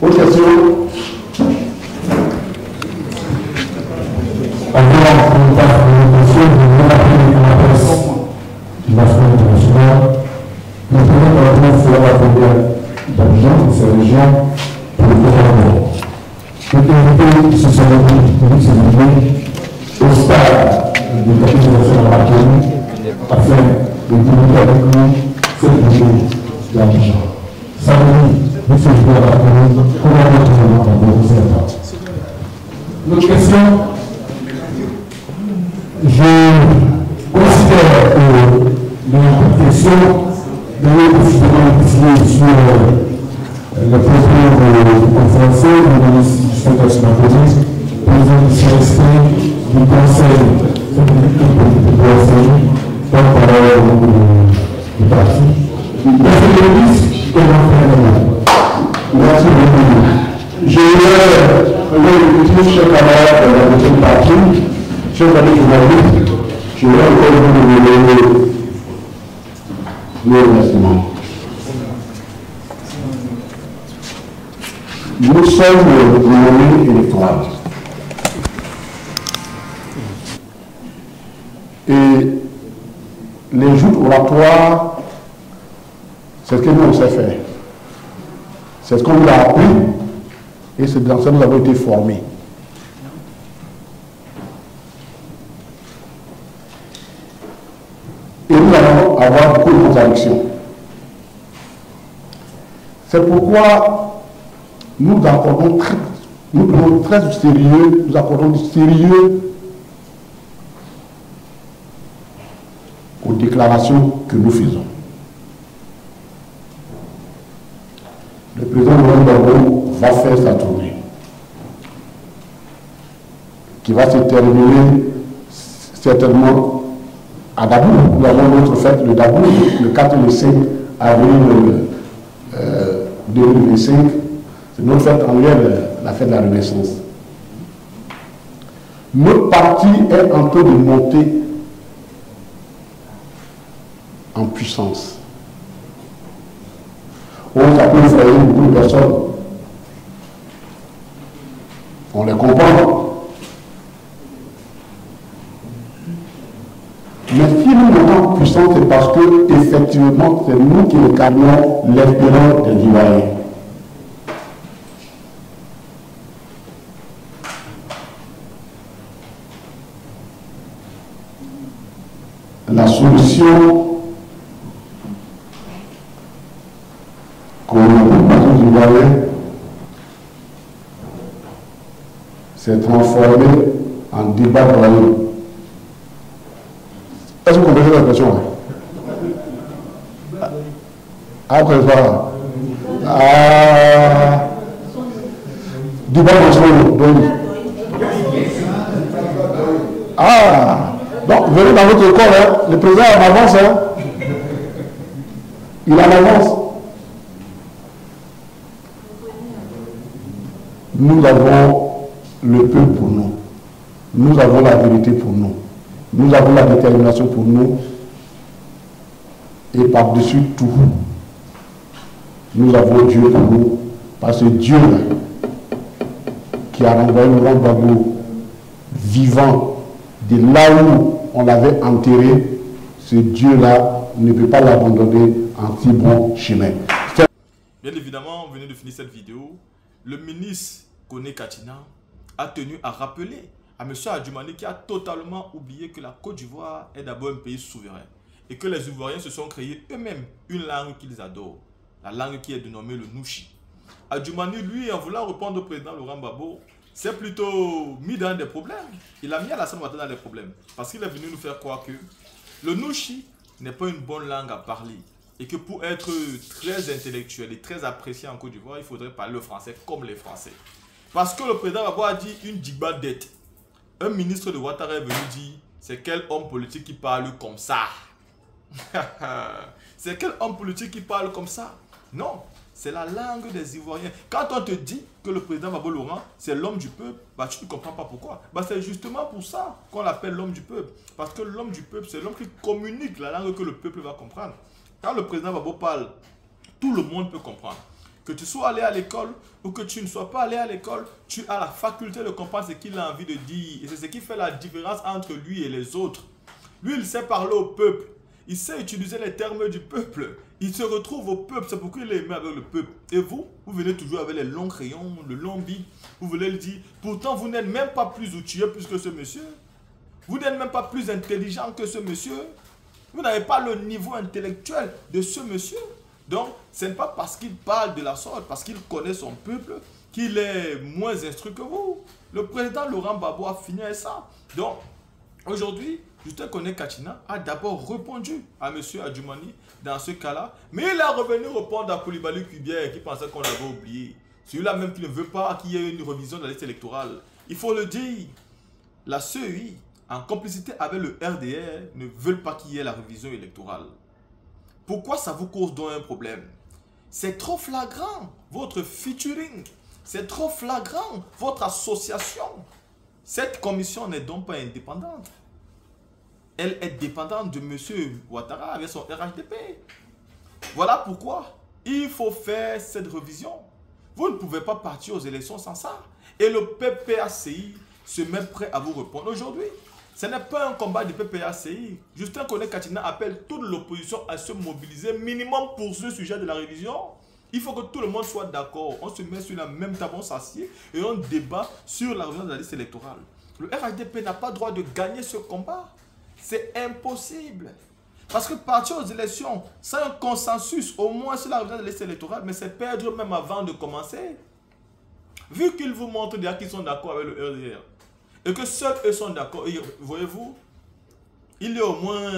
Autre question? Alors, on passe à une question de la presse nationale et internationale. Le président de la République sera la première d'Abidjan et sa région pour le gouvernement. Les invités se sont réunis au stade de capitalisation de la Martinique afin de communiquer avec nous cette journée d'Abidjan. Samedi, monsieur le président de la République, comment retrouvez-vous dans vos états? Notre question, je considère que les questions d'ailleurs précisément sur le propos du conférencier, le ministre du Centre national police, président du CSP, du Conseil de l'enseignement, porte-parole du parti. Monsieur le ministre, merci beaucoup. J'ai eu un petit cher camarade de la deuxième partie, chers amis journalistes, je vais encore vous donner nos remerciements. Nous sommes une année électorale. Et les joutes oratoires, c'est ce que nous on sait faire. C'est ce qu'on nous a appris et c'est dans ça que nous avons été formés. Et nous allons avoir beaucoup de contradictions. C'est pourquoi nous prenons très du sérieux, nous accordons du sérieux aux déclarations que nous faisons. Le président Laurent Gbagbo va faire sa tournée. qui va se terminer certainement à Dabou. Nous avons notre fête, le Dabou, le 4 et le 5 avril 2025. C'est notre fête annuelle, la fête de la Renaissance. Notre parti est en train de monter en puissance. Ça peut effrayer beaucoup de personnes. On les comprend. Mais si nous montons en puissance, c'est parce que, effectivement, c'est nous qui incarnons l'espérance des Ivoiriens. La solution qu'on a aux Ivoiriens, c'est transformé en débat royal. Est-ce que vous comprenez la question? Après ça, débat royal. Donc, venez dans votre corps, hein. Le président en avance, hein. Il en avance. Nous avons le peuple pour nous. Nous avons la vérité pour nous. Nous avons la détermination pour nous. Et par-dessus tout, nous avons Dieu pour nous. Parce que Dieu, qui a renvoyé Laurent Gbagbo vivant de là où on l'avait enterré, ce Dieu-là ne peut pas l'abandonner en si bon chemin. Bien évidemment, on venait de finir cette vidéo. Le ministre Kone Katina a tenu à rappeler à M. Adjumani qui a totalement oublié que la Côte d'Ivoire est d'abord un pays souverain et que les Ivoiriens se sont créés eux-mêmes une langue qu'ils adorent, la langue qui est dénommée le Nouchi. Adjumani, lui, en voulant répondre au président Laurent Gbagbo, c'est plutôt mis dans des problèmes. Il a mis Alassane Ouattara dans des problèmes. Parce qu'il est venu nous faire croire que le Nouchi n'est pas une bonne langue à parler. Et que pour être très intellectuel et très apprécié en Côte d'Ivoire, il faudrait parler le français comme les Français. Parce que le président Gbagbo a dit une djigba dette. Un ministre de Ouattara est venu dire, c'est quel homme politique qui parle comme ça? C'est quel homme politique qui parle comme ça? Non. C'est la langue des Ivoiriens. Quand on te dit que le président Gbagbo Laurent, c'est l'homme du peuple, bah, tu ne comprends pas pourquoi. Bah, c'est justement pour ça qu'on l'appelle l'homme du peuple. Parce que l'homme du peuple, c'est l'homme qui communique la langue que le peuple va comprendre. Quand le président Gbagbo parle, tout le monde peut comprendre. Que tu sois allé à l'école ou que tu ne sois pas allé à l'école, tu as la faculté de comprendre ce qu'il a envie de dire. Et c'est ce qui fait la différence entre lui et les autres. Lui, il sait parler au peuple. Il sait utiliser les termes du peuple. Il se retrouve au peuple. C'est pourquoi il est aimé avec le peuple. Et vous, vous venez toujours avec les longs crayons, le long bic. Vous voulez le dire. Pourtant, vous n'êtes même pas plus outillé plus que ce monsieur. Vous n'êtes même pas plus intelligent que ce monsieur. Vous n'avez pas le niveau intellectuel de ce monsieur. Donc, ce n'est pas parce qu'il parle de la sorte, parce qu'il connaît son peuple, qu'il est moins instruit que vous. Le président Laurent Gbagbo a fini avec ça. Donc, aujourd'hui, Justin Kone Katina a d'abord répondu à M. Adjumani dans ce cas-là, mais il est revenu répondre à Koulibaly Kubière qui pensait qu'on l'avait oublié. Celui-là même qui ne veut pas qu'il y ait une révision de la liste électorale. Il faut le dire, la CEI, en complicité avec le RDR, ne veulent pas qu'il y ait la révision électorale. Pourquoi ça vous cause donc un problème? C'est trop flagrant, votre featuring. C'est trop flagrant, votre association. Cette commission n'est donc pas indépendante. Elle est dépendante de M. Ouattara avec son RHDP. Voilà pourquoi il faut faire cette révision. Vous ne pouvez pas partir aux élections sans ça. Et le PPACI se met prêt à vous répondre aujourd'hui. Ce n'est pas un combat du PPACI. Justin Kone Katina appelle toute l'opposition à se mobiliser minimum pour ce sujet de la révision. Il faut que tout le monde soit d'accord. On se met sur la même table, on s'assied et on débat sur la révision de la liste électorale. Le RHDP n'a pas le droit de gagner ce combat. C'est impossible. Parce que partir aux élections sans un consensus, au moins sur la révision de la liste électorale, mais c'est perdre même avant de commencer. Vu qu'ils vous montrent déjà qu'ils sont d'accord avec le RDR, et que seuls eux sont d'accord, voyez-vous, il y a au moins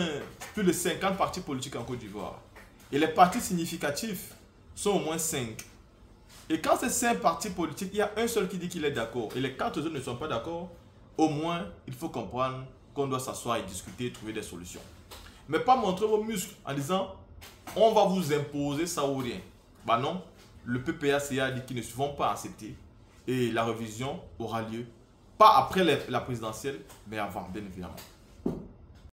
plus de 50 partis politiques en Côte d'Ivoire. Et les partis significatifs sont au moins 5. Et quand ces 5 partis politiques, il y a un seul qui dit qu'il est d'accord, et les 4 autres ne sont pas d'accord, au moins, il faut comprendre qu'on doit s'asseoir et discuter et trouver des solutions. Mais pas montrer vos muscles en disant on va vous imposer ça ou rien. Bah non, le PPACA a dit qu'ils ne vont pas accepter et la révision aura lieu, pas après la présidentielle, mais avant, bien évidemment.